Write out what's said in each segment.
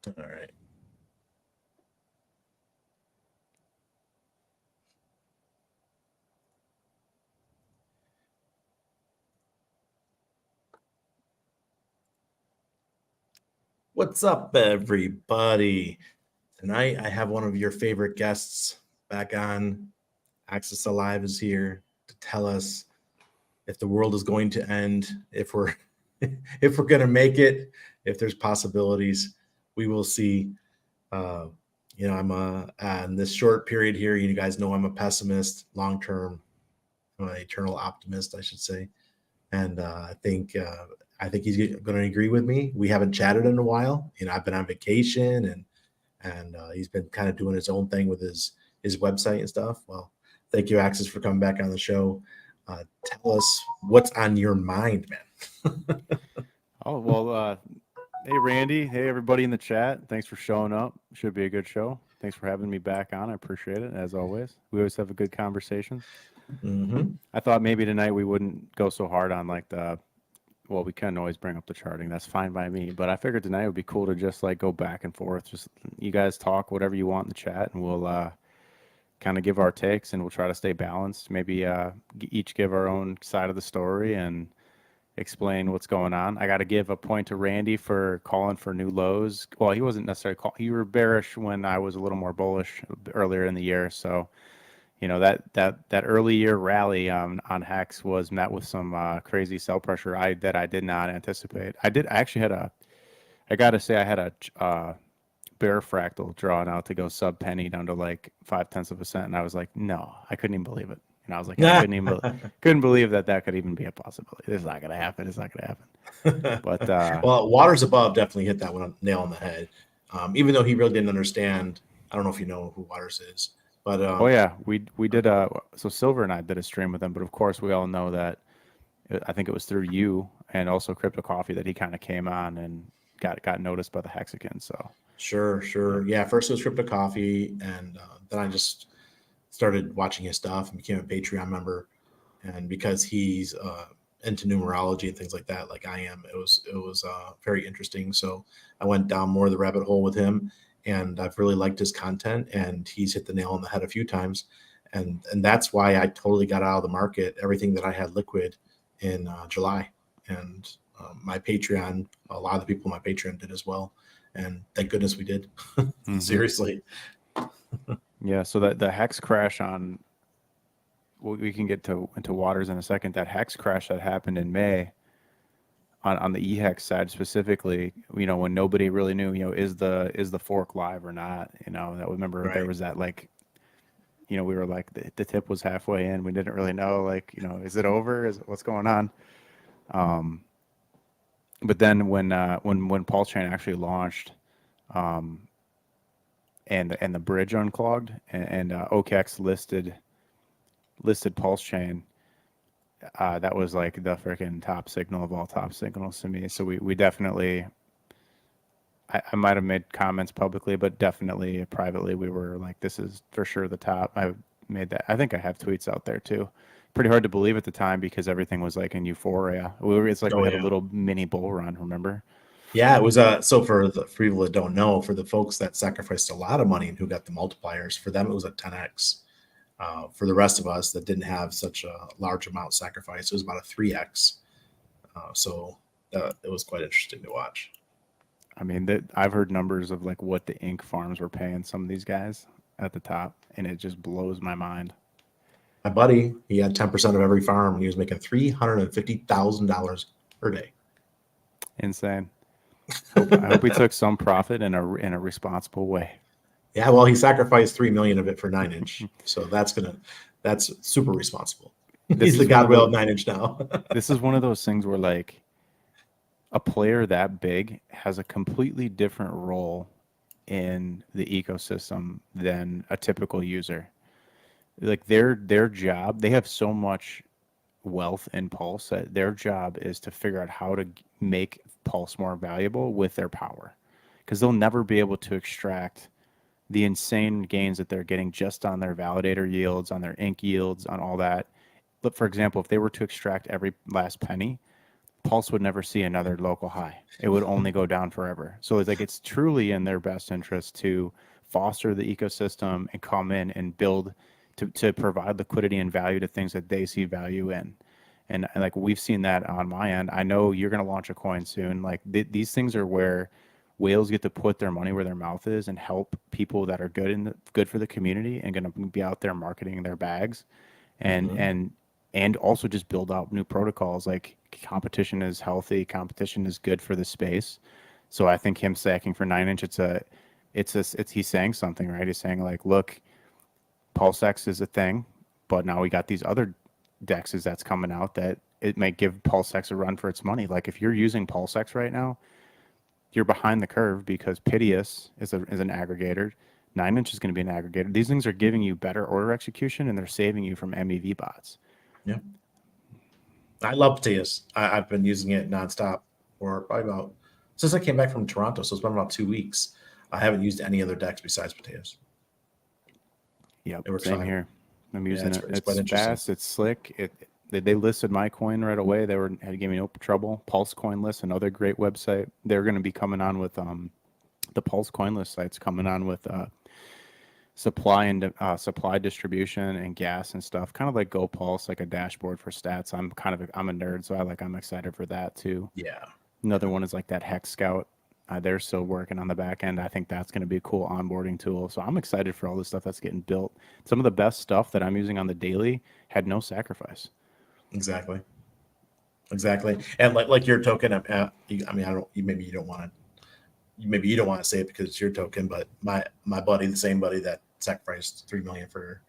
All right. What's up, everybody? Tonight, I have one of your favorite guests back on. Access Alive is here to tell us if the world is going to end, if we're if we're going to make it, if there's possibilities. We will see. Uh, I'm in this short period here. You guys know I'm a pessimist. Long term, I'm an eternal optimist, I should say. And I think he's going to agree with me. We haven't chatted in a while. I've been on vacation, and he's been kind of doing his own thing with his website and stuff. Well, thank you, Axis, for coming back on the show. Tell us what's on your mind, man. Oh, well, hey, Randy. Hey, everybody in the chat. Thanks for showing up. Should be a good show. Thanks for having me back on. I appreciate it, as always. We always have a good conversation. Mm-hmm. I thought maybe tonight we wouldn't go so hard on well, we can always bring up the charting. That's fine by me. But I figured tonight would be cool to just go back and forth. Just you guys talk whatever you want in the chat, and we'll kind of give our takes, and we'll try to stay balanced. Maybe each give our own side of the story and explain what's going on. I got to give a point to Randy for calling for new lows. Well, he wasn't necessarily you were bearish when I was a little more bullish earlier in the year. So, that early year rally on Hex was met with some crazy sell pressure that I did not anticipate. I actually I got to say I had a bear fractal drawn out to go sub penny down to 0.5%, and I was like, no, I couldn't even believe it. And I was like, I couldn't believe that could even be a possibility. This is not gonna happen. It's not gonna happen. But well, Waters Above definitely hit that one nail on the head. Even though he really didn't understand. I don't know if you know who Waters is, but oh yeah, we did so Silver and I did a stream with him, but of course we all know that I think it was through you and also Crypto Coffee that he kind of came on and got noticed by the Hexagon. So sure. Yeah, first it was Crypto Coffee, and then I just started watching his stuff and became a Patreon member. And because he's into numerology and things like that, like I am, it was very interesting. So I went down more of the rabbit hole with him, and I've really liked his content. And he's hit the nail on the head a few times, and that's why I totally got out of the market. Everything that I had liquid in July, and my Patreon, a lot of the people on my Patreon did as well. And thank goodness we did. Seriously. Yeah, so the Hex crash on, well, we can get into Waters in a second. That Hex crash that happened in May on the E-Hex side specifically, when nobody really knew, is the fork live or not? That remember Right. there was that we were like the tip was halfway in. We didn't really know is it over? What's going on? But then when Paulchain actually launched, and the bridge unclogged and OKEx listed Paulchain, that was like the freaking top signal of all top signals to me. So we definitely, I might have made comments publicly, but definitely privately, we were like, this is for sure the top. I made that. I think I have tweets out there too. Pretty hard to believe at the time because everything was like in euphoria. It's like we had a little mini bull run, remember? Yeah, it was so for people that don't know, for the folks that sacrificed a lot of money and who got the multipliers, for them it was a 10x. For the rest of us that didn't have such a large amount sacrificed, it was about a 3x. So it was quite interesting to watch. I mean, I've heard numbers of like what the ink farms were paying some of these guys at the top, and it just blows my mind. My buddy, he had 10% of every farm, and he was making $350,000 per day. Insane. I hope he took some profit in a responsible way. Yeah, well, he sacrificed 3 million of it for 9inch, so that's super responsible. He's the god of 9inch now. This is one of those things where like a player that big has a completely different role in the ecosystem than a typical user. Like their job, they have so much wealth in Pulse that their job is to figure out how to make Pulse more valuable with their power, because they'll never be able to extract the insane gains that they're getting just on their validator yields, on their ink yields, on all that. But for example, if they were to extract every last penny, Pulse would never see another local high. It would only go down forever. So it's like it's truly in their best interest to foster the ecosystem and come in and build to provide liquidity and value to things that they see value in. And like we've seen that on my end. I know you're going to launch a coin soon. Like these things are where whales get to put their money where their mouth is and help people that are good for the community and going to be out there marketing their bags, and also just build out new protocols. Like competition is healthy, competition is good for the space. So I think him stacking for 9inch, he's saying something, right? He's saying like, look, PulseX is a thing, but now we got these other DEXs that's coming out that it may give PulseX a run for its money. Like if you're using PulseX right now, you're behind the curve because Pitius is an aggregator. 9inch is going to be an aggregator. These things are giving you better order execution and they're saving you from MEV bots. Yeah. I love Pitius. I've been using it nonstop for probably since I came back from Toronto. So it's been about 2 weeks. I haven't used any other DEX besides Pitius. Yep, same fine here. I'm using it. It's quite fast. It's slick. They listed my coin right away. They had to give me no trouble. Pulse Coin List, another great website. They're going to be coming on with the Pulse Coin List site's coming on with supply distribution and gas and stuff. Kind of like GoPulse, like a dashboard for stats. I'm a nerd, so I'm excited for that too. Yeah. Another one is like that Hex Scout. They're still working on the back end. I think that's going to be a cool onboarding tool. So I'm excited for all the stuff that's getting built. Some of the best stuff that I'm using on the daily had no sacrifice. Exactly. And like your token, maybe you don't want to say it because it's your token, but my buddy, the same buddy that sacrificed 3 million for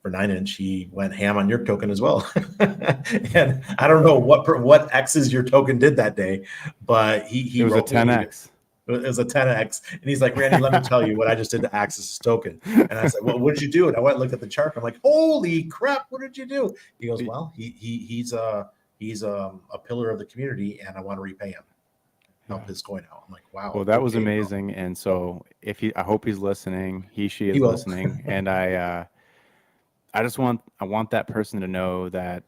9inch, he went ham on your token as well. And I don't know what X's your token did that day, but he it was a 10x. It was a 10x, and he's like, Randy, let me tell you what I just did to Axis's token. And I said, well, what did you do? And I went and looked at the chart. I'm like, holy crap, what did you do? He goes, well, he's a pillar of the community, and I want to repay him. Help his coin out. I'm like, wow. Well, that was amazing. Bro. And so I hope he's listening. She is listening. And I want that person to know that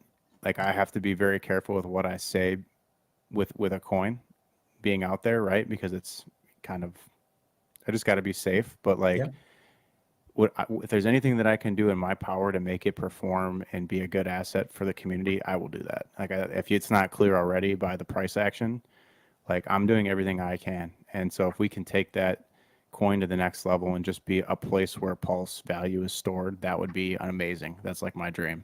like I have to be very careful with what I say with a coin being out there, right? Because it's kind of, I just got to be safe. But like, if there's anything that I can do in my power to make it perform and be a good asset for the community, I will do that. Like, if it's not clear already by the price action, like I'm doing everything I can. And so if we can take that coin to the next level and just be a place where Pulse value is stored, that would be amazing. That's like my dream.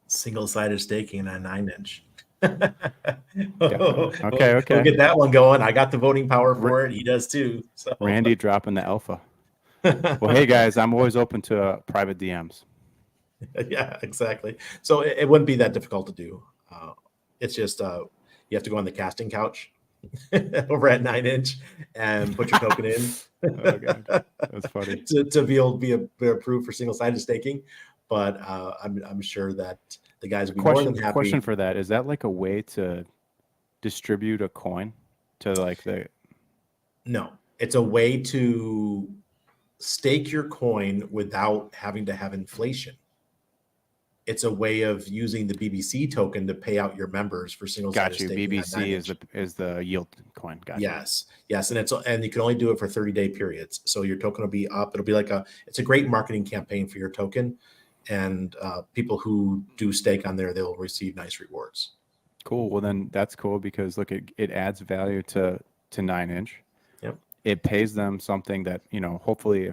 Single-sided staking on 9inch. Okay. We'll get that one going. I got the voting power for it. He does too. So. Randy dropping the alpha. Well, hey guys, I'm always open to private DMs. Yeah, exactly. So it wouldn't be that difficult to do. It's just you have to go on the casting couch over at 9inch and put your token in. Oh, God. That's funny. to be able to be approved for single-sided staking. But I'm sure that the guys would be more than happy. Question for that. Is that like a way to distribute a coin to like the... No, it's a way to stake your coin without having to have inflation. It's a way of using the BBC token to pay out your members for single-sided staking. BBC is the yield coin. Gotcha. Yes, and you can only do it for 30-day periods. So your token will be up. It'll be like it's a great marketing campaign for your token, and people who do stake on there, they'll receive nice rewards. Cool. Well, then that's cool because look, it adds value to 9inch. Yep. It pays them something that hopefully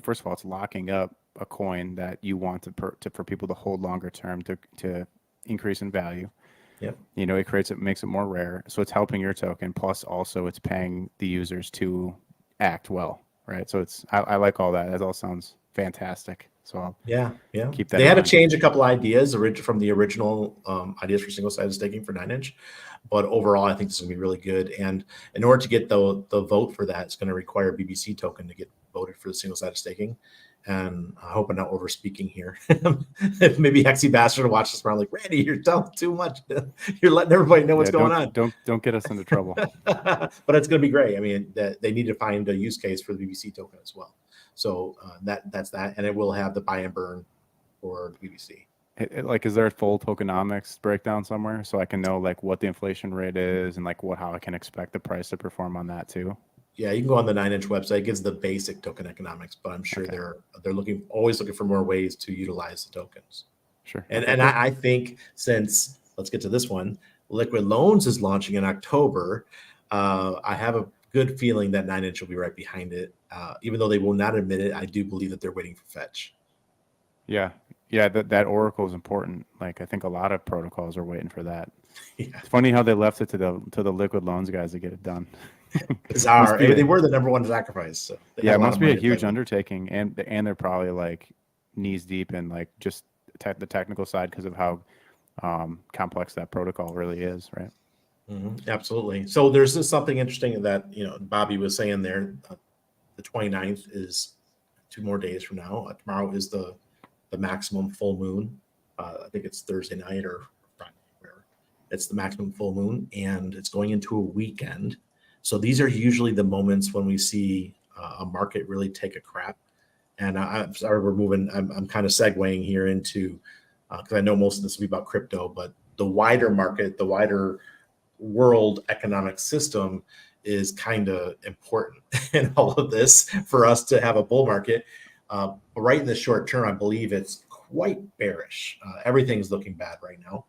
first of all, it's locking up a coin that you want for people to hold longer term to increase in value. Yep. It makes it more rare. So it's helping your token. Plus also it's paying the users to act well. Right. So I like all that. That all sounds fantastic. So yeah. Keep that. They had to change a couple ideas from the original ideas for single-sided staking for 9inch. But overall, I think this is going to be really good. And in order to get the vote for that, it's going to require a BBC token to get voted for the single-sided staking. And I hope I'm not over speaking here. If maybe Hexy Bastard will watch this around like, Randy, you're telling too much. You're letting everybody know what's going on. Don't get us into trouble. But it's going to be great. I mean, they need to find a use case for the BBC token as well. So that's that. And it will have the buy and burn for the BBC. Like, is there a full tokenomics breakdown somewhere so I can know like what the inflation rate is and like how I can expect the price to perform on that too? Yeah, you can go on the 9inch website. It gives the basic token economics, but I'm sure Okay. they're always looking for more ways to utilize the tokens. Sure. And Okay, and cool. I think since let's get to this one, Liquid Loans is launching in October. I have a good feeling that 9inch will be right behind it. Even though they will not admit it, I do believe that they're waiting for fetch. Yeah. Yeah, that Oracle is important. Like I think a lot of protocols are waiting for that. Yeah, It's funny how they left it to the Liquid Loans guys to get it done. bizarre. Must be They were the number one sacrifice, so they Yeah, had it a lot must of be a money to play huge with. undertaking, and they're probably like knees deep in like just the technical side because of how complex that protocol really is, right? Absolutely. So there's just something interesting that Bobby was saying there. The 29th is 2 more days from now. Tomorrow is the maximum full moon. I think it's Thursday night or Friday, whatever. It's the maximum full moon, and it's going into a weekend. So these are usually the moments when we see a market really take a crap. And I'm sorry, we're moving. I'm kind of segueing here into because I know most of this will be about crypto, but the wider market, the wider world economic system is kind of important in all of this for us to have a bull market. But right in the short term, I believe it's quite bearish. Everything's looking bad right now.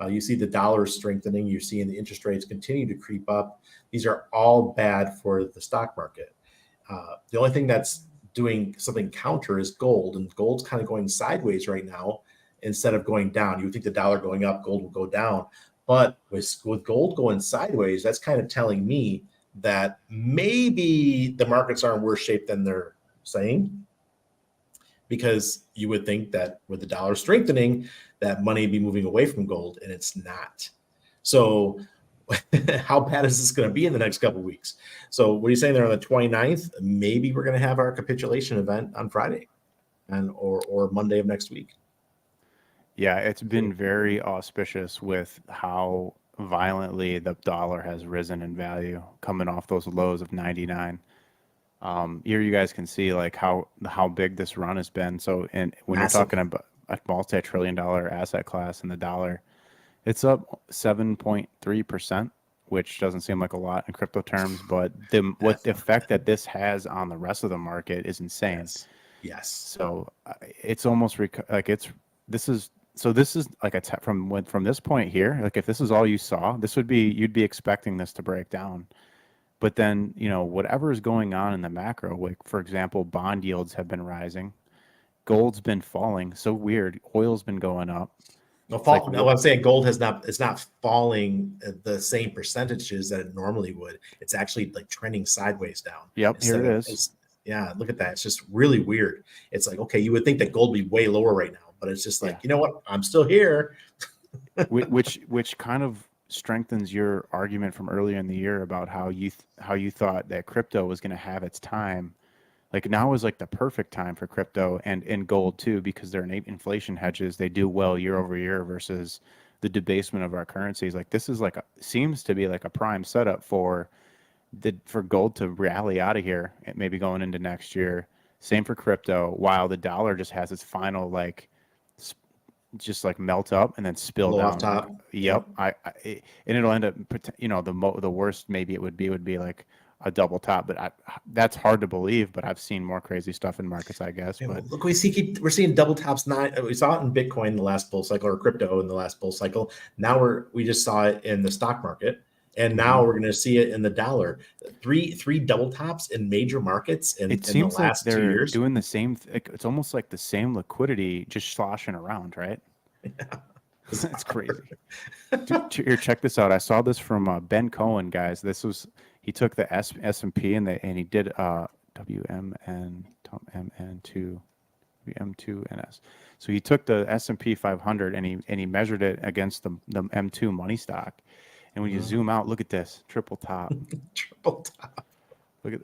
You see the dollar strengthening. You're seeing the interest rates continue to creep up. These are all bad for the stock market. The only thing that's doing something counter is gold, and gold's kind of going sideways right now instead of going down. You would think the dollar going up, gold will go down. But with gold going sideways, that's kind of telling me that maybe the markets are in worse shape than they're saying, because you would think that with the dollar strengthening, that money would be moving away from gold, and it's not. So how bad is this going to be in the next couple of weeks? So what are you saying there on the 29th? Maybe we're going to have our capitulation event on Friday or Monday of next week. Yeah, it's been very auspicious with how violently the dollar has risen in value coming off those lows of 99. Here you guys can see like how big this run has been. So, and when Massive. you're talking about a multi-trillion-dollar asset class and the dollar, it's up 7.3%, which doesn't seem like a lot in crypto terms, but the effect that this has on the rest of the market is insane. Yes. So it's almost this is like from this point here, like if this is all you saw, you'd be expecting this to break down. But then, whatever is going on in the macro, like for example, bond yields have been rising, gold's been falling. So weird. Oil's been going up. I'm saying gold it's not falling at the same percentages that it normally would. It's actually like trending sideways down. Yep, here it is. Yeah, look at that. It's just really weird. It's like, okay, you would think that gold would be way lower right now, but it's just like, you know what? I'm still here. which kind of strengthens your argument from earlier in the year about how you thought that crypto was going to have its time. Like now is like the perfect time for crypto and gold too, because they're inflation hedges. They do well year over year versus the debasement of our currencies. Like this is seems to be like a prime setup for gold to rally out of here, maybe going into next year. Same for crypto, while the dollar just has its final just like melt up and then spill down. Off top. Yep. And it'll end up, the worst maybe it would be like a double top, but that's hard to believe. But I've seen more crazy stuff in markets, I guess. But look, we're seeing double tops. We saw it in Bitcoin in the last bull cycle, or crypto in the last bull cycle. Now we just saw it in the stock market, and now we're going to see it in the dollar. Three double tops in major markets in the last 2 years. Doing the same. It's almost like the same liquidity just sloshing around, right? Yeah. It's crazy. Here, check this out. I saw this from Ben Cohen, guys. He took the S&P and he did WMN2 WM2NS. So he took the S&P 500 and he measured it against the M2 money stock. And when you zoom out, look at this triple top. Triple top.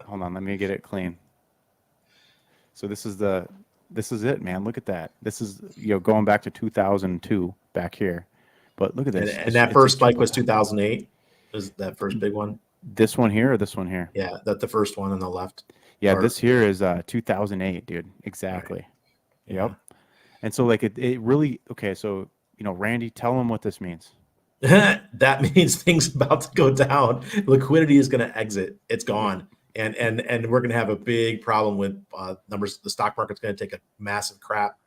Hold on, let me get it clean. So this is it, man. Look at that. This is going back to 2002 back here. But look at this. And that first spike was 2008. Was that first big one? This one here or this one here? Yeah, that's the first one on the left. Yeah, this here is 2008, dude. Exactly. Right. Yep. And so like it really, okay, so Randy, tell them what this means. That means things about to go down. Liquidity is going to exit. It's gone. And we're going to have a big problem with numbers. The stock market's going to take a massive crap,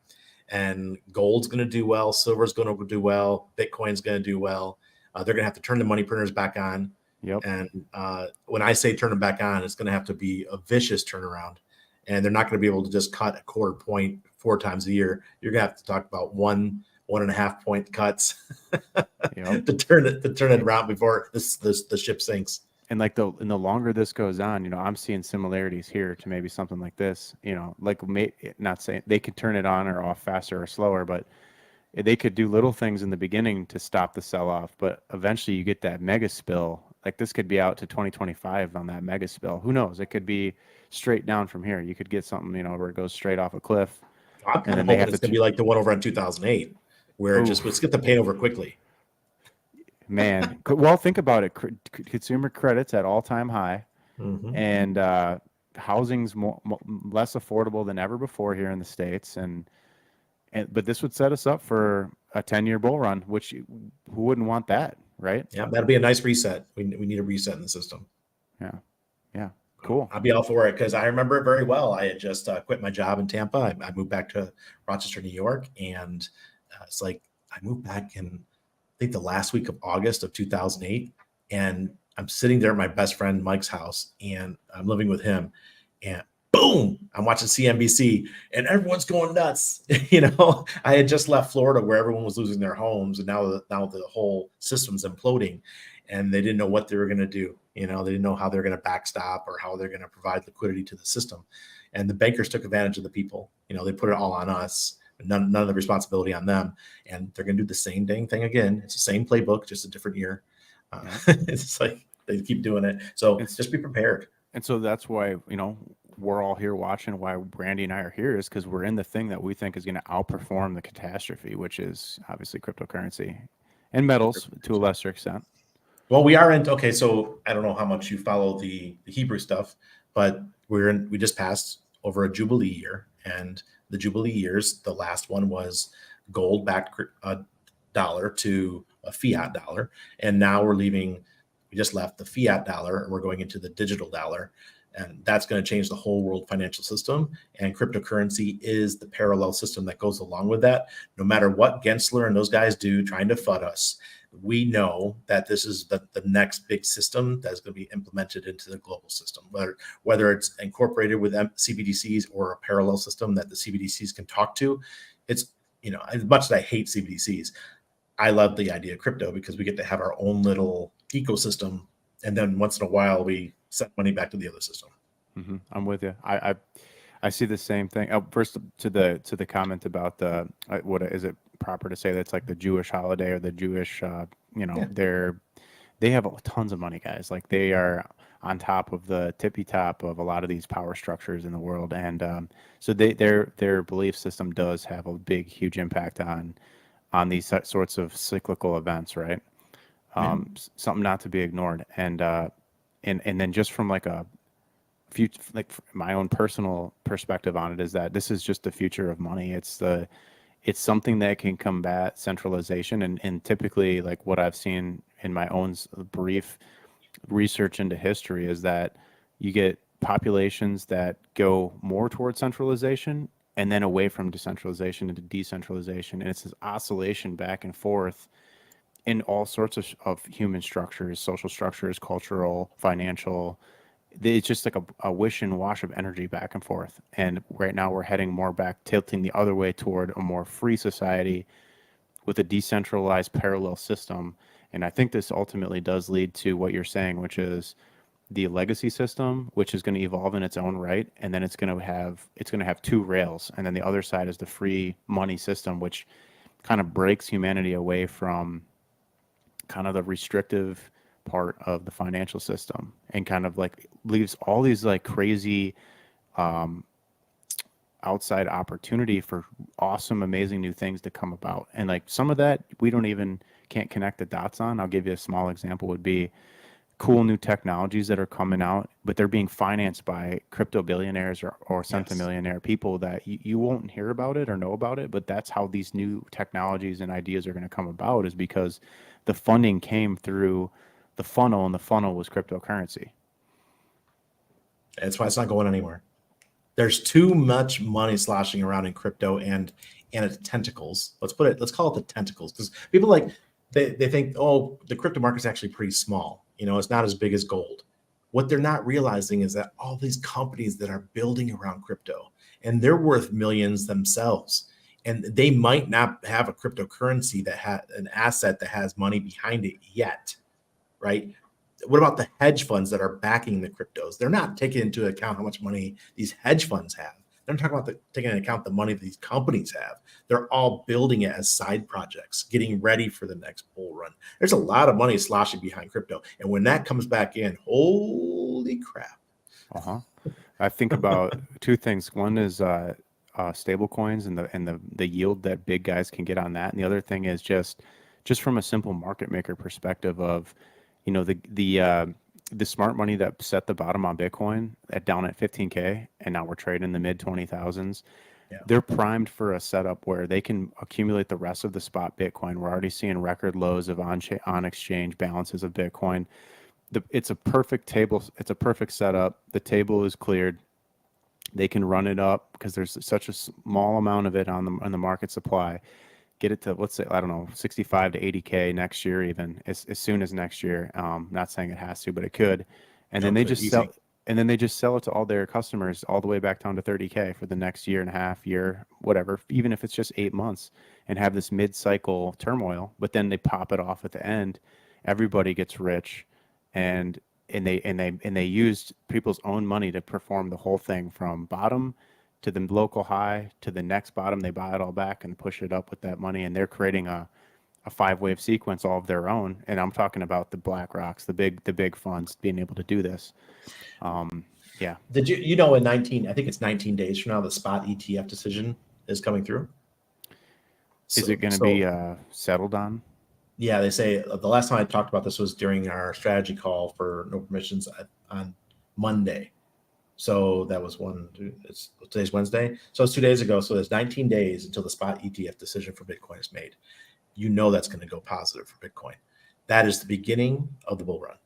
and gold's going to do well. Silver's going to do well. Bitcoin's going to do well. They're going to have to turn the money printers back on. Yep. And when I say turn them back on, it's going to have to be a vicious turnaround. And they're not going to be able to just cut a quarter point 4 times a year. You're going to have to talk about 1.5 point cuts Yep. to turn it around before the ship sinks. And like the longer this goes on, I'm seeing similarities here to maybe something like this. Like not saying they could turn it on or off faster or slower, but they could do little things in the beginning to stop the sell-off. But eventually, you get that mega spill. Like this could be out to 2025 on that mega spill. Who knows? It could be straight down from here. You could get something, where it goes straight off a cliff. I'm kind of hoping it's going to be like the one over in 2008, where let's get the pain over quickly. Man, well, think about it. Consumer credit's at all-time high, and housing's less affordable than ever before here in the States. But this would set us up for a 10-year bull run, which who wouldn't want that, right? Yeah, that'd be a nice reset. We need a reset in the system. Yeah, cool. I'll be all for it because I remember it very well. I had just quit my job in Tampa. I moved back to Rochester, New York, and it's like I moved back in I think the last week of August of 2008, and I'm sitting there at my best friend Mike's house, and I'm living with him, and boom, I'm watching CNBC, and everyone's going nuts. I had just left Florida where everyone was losing their homes, and now the whole system's imploding, and they didn't know what they were going to do. They didn't know how they're going to backstop or how they're going to provide liquidity to the system, and the bankers took advantage of the people. They put it all on us. None of the responsibility on them, and they're going to do the same dang thing again. It's the same playbook, just a different year. It's like they keep doing it. So just be prepared. And so that's why we're all here watching. Why Brandy and I are here is because we're in the thing that we think is going to outperform the catastrophe, which is obviously cryptocurrency and metals to a lesser extent. Well, we are in. Okay, so I don't know how much you follow the Hebrew stuff, but we just passed over a Jubilee year, and the Jubilee years, the last one was gold-backed dollar to a fiat dollar. And now we just left the fiat dollar and we're going into the digital dollar. And that's going to change the whole world financial system. And cryptocurrency is the parallel system that goes along with that. No matter what Gensler and those guys do trying to FUD us, we know that this is the next big system that's going to be implemented into the global system, whether it's incorporated with CBDCs or a parallel system that the CBDCs can talk to. It's, as much as I hate CBDCs, I love the idea of crypto because we get to have our own little ecosystem. And then once in a while, we send money back to the other system. I'm with you. I see the same thing. First to the comment about the what is it proper to say that's like the Jewish holiday or the Jewish they have tons of money, guys. Like they are on top of the tippy top of a lot of these power structures in the world, and so their belief system does have a big, huge impact on these sorts of cyclical events, right? Something not to be ignored, and then just from like a future, like my own personal perspective on it is that this is just the future of money. It's something that can combat centralization, and typically, like what I've seen in my own brief research into history is that you get populations that go more towards centralization and then away from decentralization into decentralization, and it's this oscillation back and forth in all sorts of human structures, social structures, cultural, financial. It's just like a wish and wash of energy back and forth. And right now we're heading more back, tilting the other way toward a more free society with a decentralized parallel system. And I think this ultimately does lead to what you're saying, which is the legacy system, which is going to evolve in its own right. And then it's going to have 2 rails. And then the other side is the free money system, which kind of breaks humanity away from kind of the restrictive part of the financial system and kind of like leaves all these like crazy outside opportunity for awesome, amazing new things to come about. And like some of that we can't connect the dots on. I'll give you a small example would be cool new technologies that are coming out, but they're being financed by crypto billionaires or centimillionaire people that you won't hear about it or know about it. But that's how these new technologies and ideas are going to come about, is because the funding came through the funnel, and the funnel was cryptocurrency. That's why it's not going anywhere. There's too much money sloshing around in crypto and its tentacles. Let's call it the tentacles, because people they think, oh, the crypto market's actually pretty small. It's not as big as gold. What they're not realizing is that all these companies that are building around crypto, and they're worth millions themselves, and they might not have a cryptocurrency that has an asset that has money behind it yet, right? What about the hedge funds that are backing the cryptos? They're not taking into account how much money these hedge funds have. They're not talking about taking into account the money that these companies have. They're all building it as side projects, getting ready for the next bull run. There's a lot of money sloshing behind crypto. And when that comes back in, holy crap. I think about two things. One is stable coins and the yield that big guys can get on that. And the other thing is just from a simple market maker perspective of, the smart money that set the bottom on Bitcoin down at 15K, and now we're trading in the mid 20,000s. Yeah. They're primed for a setup where they can accumulate the rest of the spot Bitcoin. We're already seeing record lows of on exchange balances of Bitcoin. It's a perfect table. It's a perfect setup. The table is cleared. They can run it up because there's such a small amount of it on the market supply. Get it to, let's say, I don't know, 65 to 80K next year, even as soon as next year. Not saying it has to, but it could. And then they just sell. And then they just sell it to all their customers all the way back down to 30K for the next year and a half, year, whatever, even if it's just 8 months, and have this mid-cycle turmoil. But then they pop it off at the end. Everybody gets rich, and they used people's own money to perform the whole thing from bottom to the local high to the next bottom. They buy it all back and push it up with that money, and they're creating a 5-wave sequence all of their own. And I'm talking about the BlackRocks, the big funds being able to do this. Yeah. Did you in 19, I think it's 19 days from now, the spot ETF decision is coming through. Is it going to be settled on? Yeah, they say the last time I talked about this was during our strategy call for no permissions on Monday. So that was today's Wednesday. So it's 2 days ago. So there's 19 days until the spot ETF decision for Bitcoin is made. That's going to go positive for Bitcoin. That is the beginning of the bull run.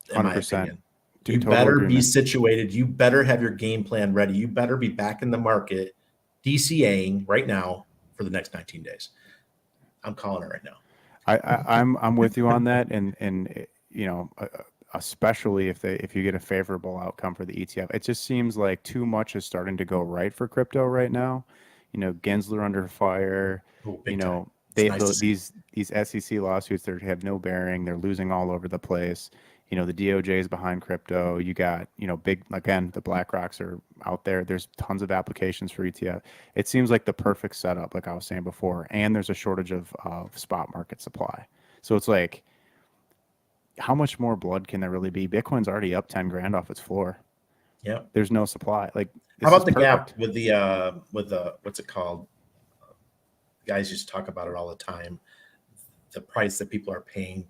In 100%. My opinion. You better be situated. You better have your game plan ready. You better be back in the market, DCAing right now for the next 19 days. I'm calling it right now. I'm with you on that, and especially if you get a favorable outcome for the ETF. It just seems like too much is starting to go right for crypto right now. Gensler under fire. These SEC lawsuits that have no bearing. They're losing all over the place. The DOJ is behind crypto. You got, big, again, the BlackRocks are out there. There's tons of applications for ETF. It seems like the perfect setup, like I was saying before, and there's a shortage of spot market supply. So it's like, how much more blood can there really be? Bitcoin's already up 10 grand off its floor. Yeah. There's no supply. Like, how about the gap with the what's it called? Guys used to talk about it all the time. The price that people are paying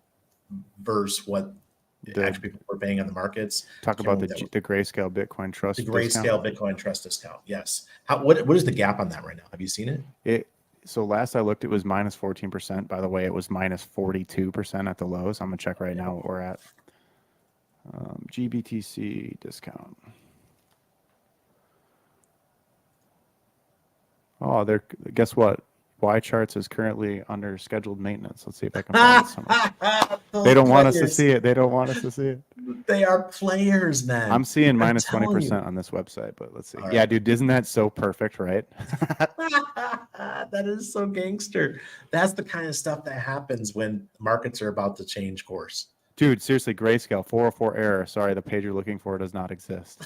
versus what actually people are paying on the markets. Talk about the Grayscale Bitcoin Trust. The Grayscale Bitcoin Trust discount. Yes. What is the gap on that right now? Have you seen it? So last I looked, it was minus 14%. By the way, it was minus 42% at the lows. I'm gonna check right now what we're at. GBTC discount. Oh, guess what? Y charts is currently under scheduled maintenance. Let's see if I can find it somewhere. They don't want us to see it. They don't want us to see it. They are players, man. I'm seeing minus 20% on this website, but let's see. All yeah, right. Dude, isn't that so perfect, right? That is so gangster. That's the kind of stuff that happens when markets are about to change course. Dude, seriously, Grayscale 404 error. Sorry, the page you're looking for does not exist.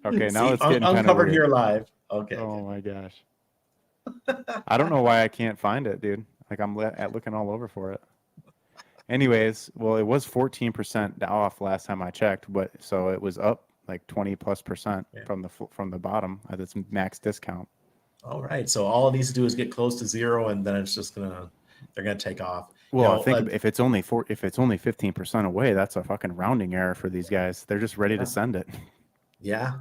Okay, now it's getting uncovered here live. Okay. Oh my gosh. I don't know why I can't find it, dude. Like I'm looking all over for it. Anyways, well, it was 14% off last time I checked, but so it was up like 20+% from the bottom at its max discount. All right, so all it needs to do is get close to zero, and then it's just they're gonna take off. Well, if it's only 15% away, that's a fucking rounding error for these guys. They're just ready to send it. Yeah.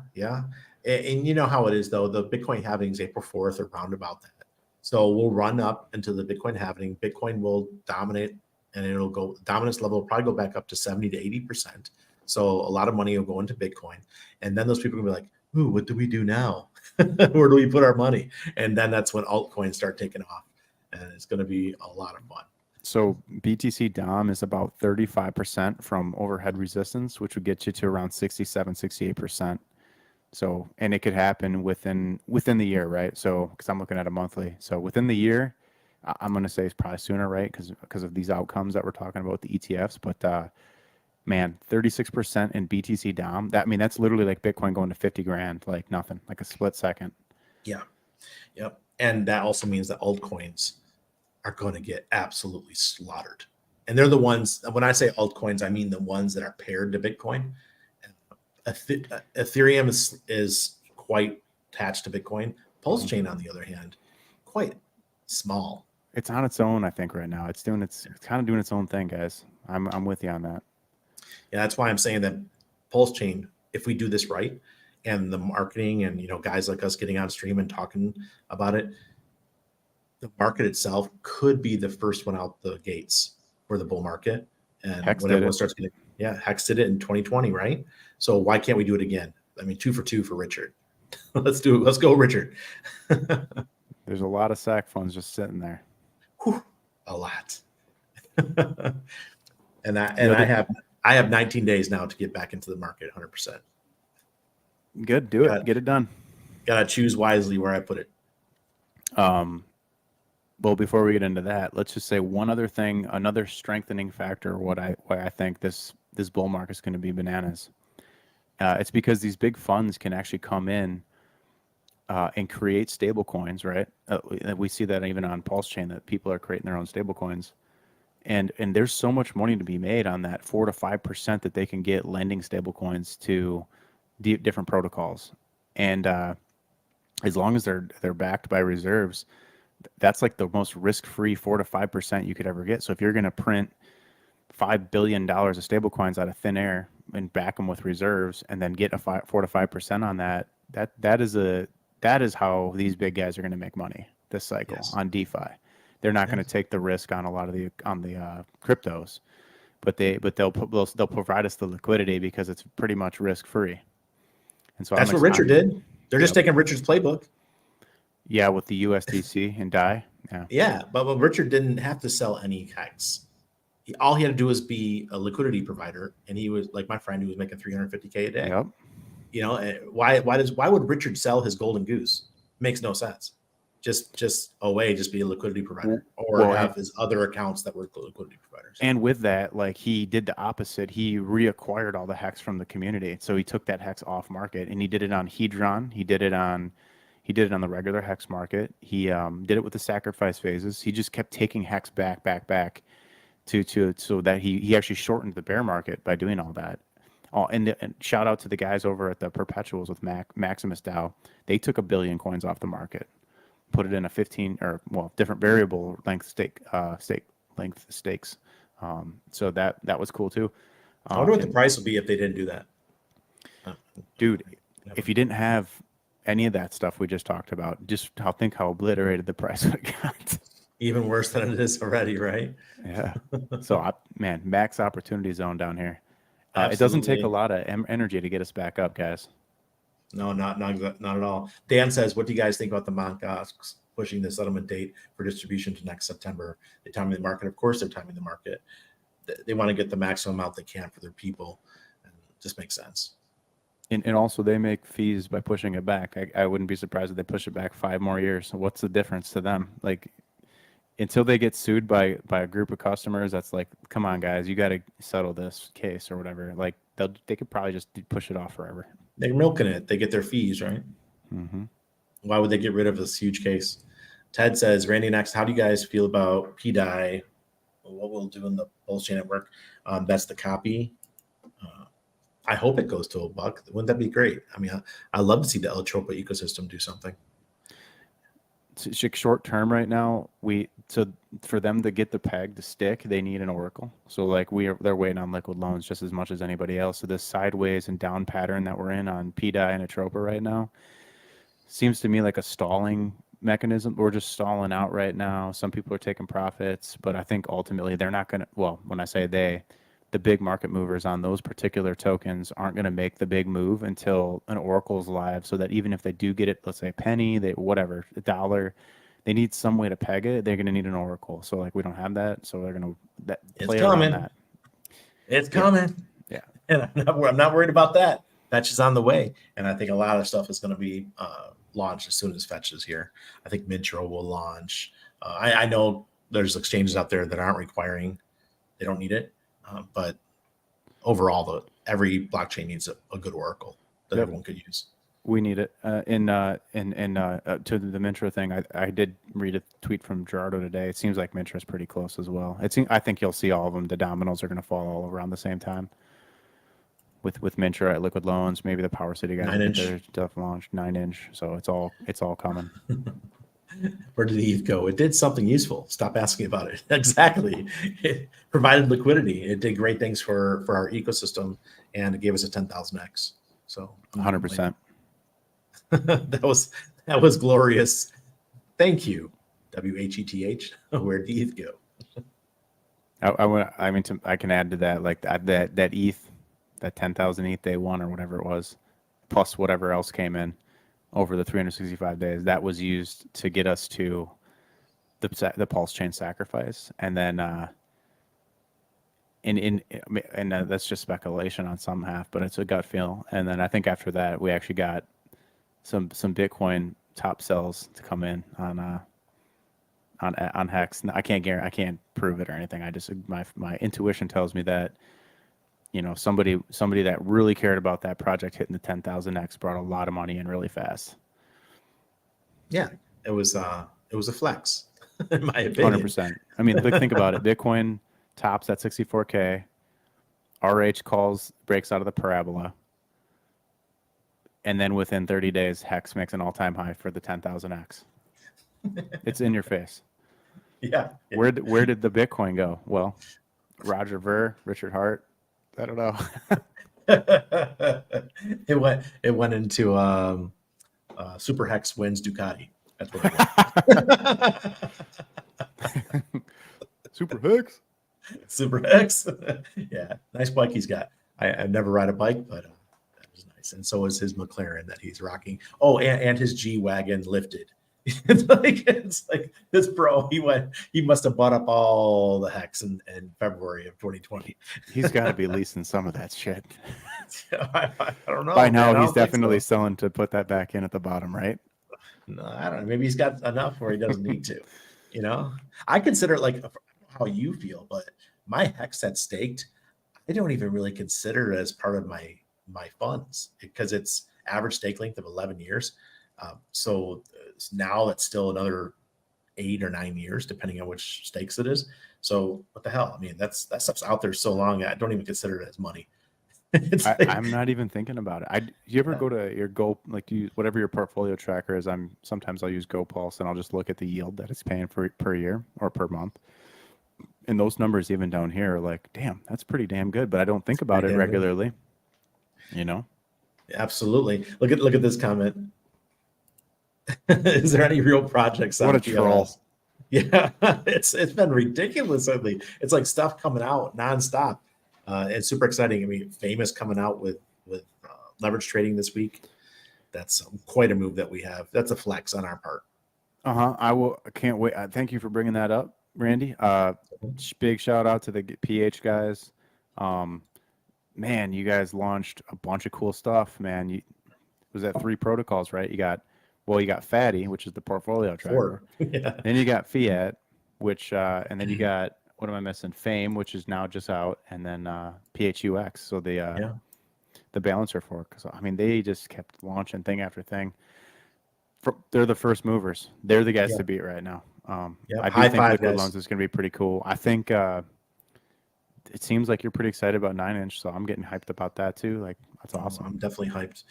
And you know how it is though. The Bitcoin halving is April 4th or round about that. So we'll run up into the Bitcoin halving. Bitcoin will dominate, and it'll go dominance level will probably go back up to 70 to 80%. So a lot of money will go into Bitcoin, and then those people will be like, "Ooh, what do we do now? Where do we put our money?" And then that's when altcoins start taking off, and it's going to be a lot of fun. So BTC Dom is about 35% from overhead resistance, which would get you to around 67, 68%. So, and it could happen within the year, right? So, because I'm looking at a monthly. So within the year, I'm going to say it's probably sooner, right? Because of these outcomes that we're talking about with the ETFs. But man, 36% in BTC Dom. That's literally like Bitcoin going to 50 grand, like nothing, like a split second. Yeah. Yep. And that also means that altcoins are going to get absolutely slaughtered. And they're the ones, when I say altcoins, I mean the ones that are paired to Bitcoin. Ethereum is quite attached to Bitcoin. Paulchain, on the other hand, quite small. It's on its own, I think, right now. It's kind of doing its own thing, guys. I'm with you on that. Yeah, that's why I'm saying that Paulchain, if we do this right, and the marketing and guys like us getting on stream and talking about it, the market itself could be the first one out the gates for the bull market. And Hex when everyone starts getting, Hex did it in 2020, right? So why can't we do it again? 2 for 2 for Richard. Let's do it. Let's go, Richard. There's a lot of SAC funds just sitting there. Whew, a lot. and I have 19 days now to get back into the market 100%. Good. Do it. Get it done. Gotta choose wisely where I put it. Well, before we get into that, let's just say one other thing, another strengthening factor, why I think this bull market is going to be bananas. It's because these big funds can actually come in and create stable coins, right? We see that even on Paulchain, that people are creating their own stable coins. And there's so much money to be made on that 4 to 5% that they can get lending stable coins to different protocols. And as long as they're backed by reserves, that's like the most risk-free 4 to 5% you could ever get. So if you're going to print $5 billion of stable coins out of thin air and back them with reserves and then get a 4 to 5% on that is how these big guys are going to make money this cycle on DeFi. They're not going to take the risk on a lot of the cryptos, but they'll provide us the liquidity because it's pretty much risk-free. And so that's what Richard did. They're just taking Richard's playbook. Yeah, with the USDC and DAI. Yeah, but Richard didn't have to sell any Hex. All he had to do was be a liquidity provider, and he was like my friend who was making $350K a day. Yep. Why would Richard sell his golden goose? Makes no sense. Just be a liquidity provider or have his other accounts that were liquidity providers. And with that, like he did the opposite. He reacquired all the Hex from the community. So he took that Hex off market and he did it on Hedron. He did it on the regular Hex market. He did it with the sacrifice phases. He just kept taking Hex back to so that he actually shortened the bear market by doing all that. And shout out to the guys over at the Perpetuals with Maximus DAO. They took 1 billion coins off the market, put it in a different variable length length stakes. So that was cool too. I wonder what the price would be if they didn't do that. Dude, if you didn't have any of that stuff we just talked about, just think how obliterated the price would have got. Even worse than it is already, right? Yeah. So, max opportunity zone down here. It doesn't take a lot of energy to get us back up, guys. No, not at all. Dan says, what do you guys think about the Mongols pushing the settlement date for distribution to next September? They timing the market. Of course, they're timing the market. They want to get the maximum amount they can for their people. And it just makes sense. And also, they make fees by pushing it back. I wouldn't be surprised if they push it back 5 more years. So what's the difference to them? Like, until they get sued by a group of customers, that's like, come on, guys, you got to settle this case or whatever. Like, they could probably just push it off forever. They're milking it. They get their fees, right? Mm-hmm. Why would they get rid of this huge case? Ted says, Randy, next, how do you guys feel about PDI? What we'll do in the Paulchain network? That's the copy. I hope it goes to $1. Wouldn't that be great? I mean, I love to see the El Chopa ecosystem do something. short term right now, for them to get the peg to stick, they need an oracle. So like they're waiting on liquid loans just as much as anybody else. So this sideways and down pattern that we're in on PDI and Atropa right now seems to me like a stalling mechanism. We're just stalling out right now. Some people are taking profits, but I think ultimately they're not going to, well, when I say the big market movers on those particular tokens aren't going to make the big move until an oracle's live, so that even if they do get it, let's say a penny, whatever, a dollar, they need some way to peg it. They're going to need an oracle. So like we don't have that, so they're going to play around that. It's coming. Yeah. And I'm not worried about that. Fetch is on the way, and I think a lot of stuff is going to be launched as soon as Fetch is here. I think Mintro will launch. I know there's exchanges out there that aren't requiring, they don't need it, but overall, every blockchain needs a good oracle that everyone could use. We need it. To the Mintro thing, I did read a tweet from Gerardo today. It seems like Mintra is pretty close as well. I think you'll see all of them. The dominoes are going to fall all around the same time. With Mintra at Liquid Loans, maybe the Power City guys get their stuff launched 9-inch. So it's all coming. Where did the ETH go? It did something useful. Stop asking about it. Exactly. It provided liquidity. It did great things for our ecosystem, and it gave us a 10,000x. So 100%. that was glorious. Thank you, WHETH. Where did ETH go? I can add to that, like that ETH, that 10,000 ETH day one or whatever it was, plus whatever else came in over the 365 days, that was used to get us to the Paulchain sacrifice. And then that's just speculation on some half, but it's a gut feel. And then I think after that, we actually got some Bitcoin top sells to come in on Hex. I can't prove it or anything. I just my intuition tells me that, you know, somebody that really cared about that project hitting the 10,000x brought a lot of money in really fast. Yeah, it was a flex, in my opinion. 100%. I mean, think about it. Bitcoin tops at 64K. RH breaks out of the parabola. And then within 30 days, Hex makes an all-time high for the 10,000x. It's in your face. Yeah. Where did the Bitcoin go? Well, Roger Ver, Richard Hart, I don't know. It went into Super Hex wins Ducati. That's what it was. Super Hex. Super Hex. Yeah, nice bike he's got. I've never ride a bike, but that was nice. And so is his McLaren that he's rocking. Oh, and his G-Wagon lifted. It's like this bro, he must have bought up all the Hex in February of 2020. He's got to be leasing some of that shit. I don't know. By now, he's definitely selling to put that back in at the bottom, right? No, I don't know. Maybe he's got enough where he doesn't need to. You know, I consider it, like, how you feel, but my Hex that's staked, I don't even really consider it as part of my funds, because it's average stake length of 11 years. So now that's still another 8 or 9 years, depending on which stakes it is. So what the hell? I mean, that stuff's out there so long, I don't even consider it as money. I'm not even thinking about it. Do you ever go to your whatever your portfolio tracker is? Sometimes I'll use GoPulse and I'll just look at the yield that it's paying for per year or per month. And those numbers even down here are like, damn, that's pretty damn good. But I don't think about it regularly. You know? Absolutely. Look at this comment. Is there any real projects? What a troll. Yeah, it's been ridiculous lately. It's like stuff coming out nonstop. It's super exciting. I mean, Famous coming out with leverage trading this week. That's quite a move that we have. That's a flex on our part. I can't wait. Thank you for bringing that up, Randy. Big shout out to the PH guys. Man, you guys launched a bunch of cool stuff, man. It was at 3 protocols, right? You got Fatty, which is the portfolio tracker. 4. Yeah. Then you got Fiat, which and then you got, what am I missing? Fame, which is now just out, and then PHUX. So the balancer fork. So I mean, they just kept launching thing after thing. They're the first movers. They're the guys to beat right now. I do think Liquid Loans is going to be pretty cool. I think it seems like you're pretty excited about 9-inch, so I'm getting hyped about that too. Like, that's awesome. I'm definitely hyped.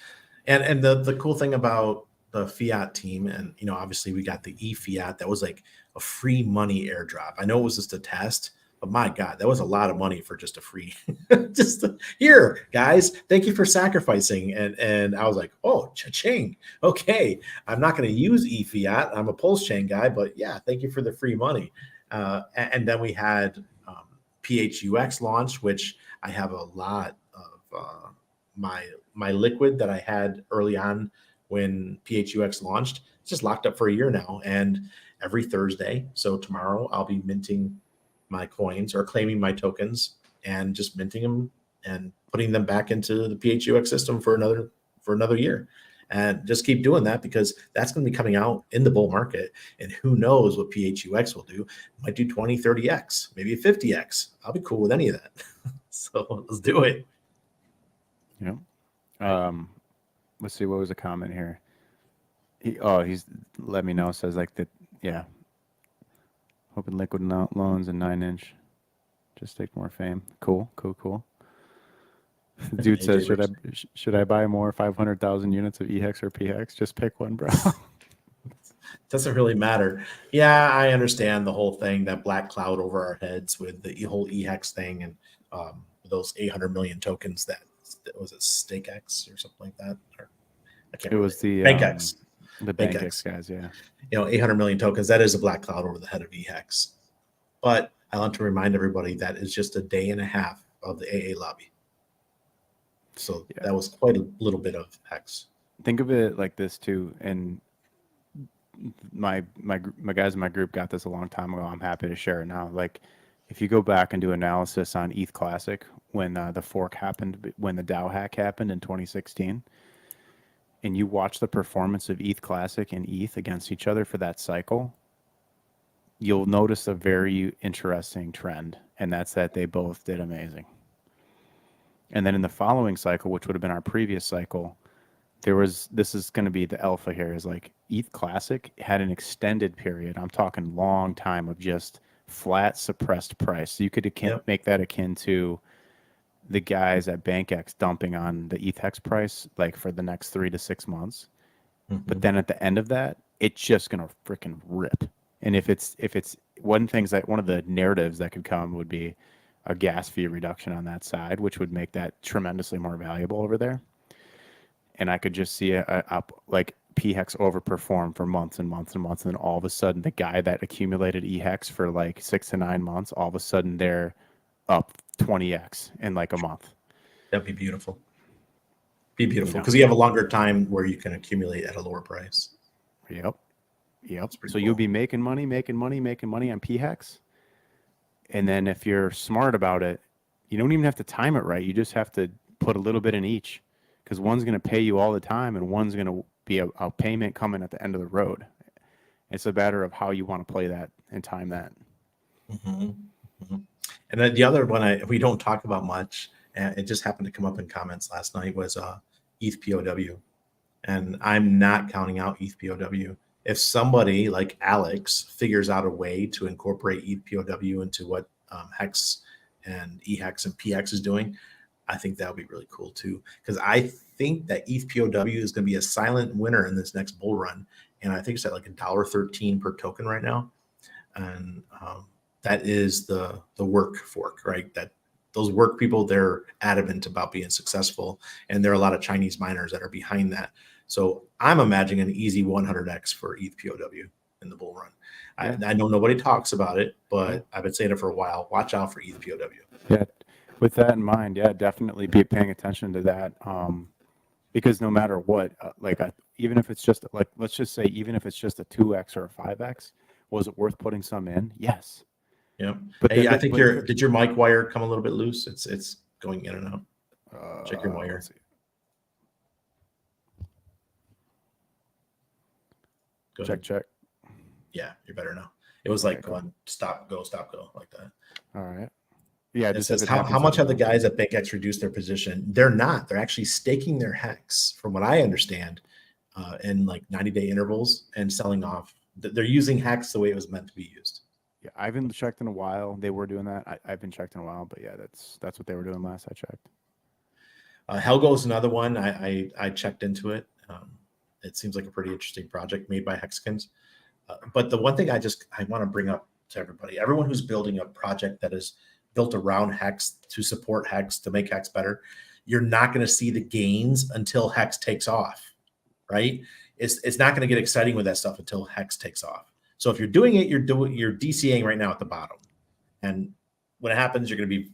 And the cool thing about the fiat team, and obviously we got the E-Fiat. That was like a free money airdrop. I know it was just a test, but my God, that was a lot of money for just a free, here, guys. Thank you for sacrificing. And I was like, oh, cha-ching. Okay, I'm not going to use E-Fiat. I'm a Paulchain guy, but yeah, thank you for the free money. And then we had PHUX launch, which I have a lot of my liquid that I had early on when PHUX launched. It's just locked up for a year now, and every Thursday, so tomorrow, I'll be minting my coins or claiming my tokens and just minting them and putting them back into the PHUX system for another year. And just keep doing that, because that's going to be coming out in the bull market. And who knows what PHUX will do. Might do 20, 30x, maybe a 50x. I'll be cool with any of that. So let's do it. Yeah. Let's see. What was the comment here? He's let me know. Says like that. Yeah. Hoping liquid loans and 9-inch. Just take more fame. Cool. Dude says, should I buy more 500,000 units of E-Hex or P-Hex? Just pick one, bro. Doesn't really matter. Yeah, I understand the whole thing, that black cloud over our heads with the whole E-Hex thing, and those 800 million tokens. That was it, StakeX or something like that. Or I can't. It was the BankX. The BankX guys, yeah. 800 million tokens. That is a black cloud over the head of E-Hex. But I want to remind everybody that is just a day and a half of the AA lobby. So yeah, that was quite a little bit of Hex. Think of it like this too, and my guys in my group got this a long time ago. I'm happy to share it now. Like, if you go back and do analysis on ETH Classic when the fork happened, when the DAO hack happened in 2016, and you watch the performance of ETH Classic and ETH against each other for that cycle, you'll notice a very interesting trend, and that's that they both did amazing. And then in the following cycle, which would have been our previous cycle, this is going to be the alpha here, is like ETH Classic had an extended period, I'm talking long time, of just flat suppressed price. So you could make that akin to the guys at BankX dumping on the E-Hex price like for the next 3 to 6 months. Mm-hmm. But then at the end of that, it's just going to freaking rip. And if it's one of the narratives that could come would be a gas fee reduction on that side, which would make that tremendously more valuable over there. And I could just see like P-Hex overperform for months and months and months. And then all of a sudden, the guy that accumulated E-Hex for like 6 to 9 months, all of a sudden they're up 20x in like a month. That'd be beautiful. Because you have a longer time where you can accumulate at a lower price. Yep. So cool. You'll be making money on P-Hex. And then if you're smart about it, you don't even have to time it right. You just have to put a little bit in each, because one's going to pay you all the time and one's going to be a payment coming at the end of the road. It's a matter of how you want to play that and time that. Mm-hmm. Mm-hmm. And then the other one we don't talk about much, and it just happened to come up in comments last night, was ETH POW. And I'm not counting out ETH POW. If somebody like Alex figures out a way to incorporate ETH POW into what Hex and E-Hex and P-Hex is doing, I think that would be really cool too. Because I think that ETH POW is going to be a silent winner in this next bull run. And I think it's at like $1.13 per token right now. And that is the work fork, right? That those work people, they're adamant about being successful. And there are a lot of Chinese miners that are behind that. So I'm imagining an easy 100x for ETH POW in the bull run. Yeah. I know nobody talks about it, but I've been saying it for a while. Watch out for ETH POW. Yeah, with that in mind, definitely be paying attention to that. Because no matter what, even if it's just like, let's just say, even if it's just a 2x or a 5x, was it worth putting some in? Yes. Yeah. But hey, I think did your mic wire come a little bit loose? It's going in and out. Check your wire. Check. Yeah, you're better now. It was like going stop, go, like that. All right. Yeah. It says how much have the guys at BankX reduced their position? They're not. They're actually staking their Hex, from what I understand, in like 90-day intervals and selling off. They're using Hex the way it was meant to be used. Yeah, I haven't checked in a while. They were doing that. I've been checked in a while, but yeah, that's what they were doing last I checked. Helgo's another one. I checked into it. It seems like a pretty interesting project made by Hexkins. But the one thing I want to bring up to everybody, everyone who's building a project that is built around Hex to support Hex, to make Hex better, you're not going to see the gains until Hex takes off, right? It's not going to get exciting with that stuff until Hex takes off. So if you're doing it, you're DCAing right now at the bottom. And when it happens, you're going to be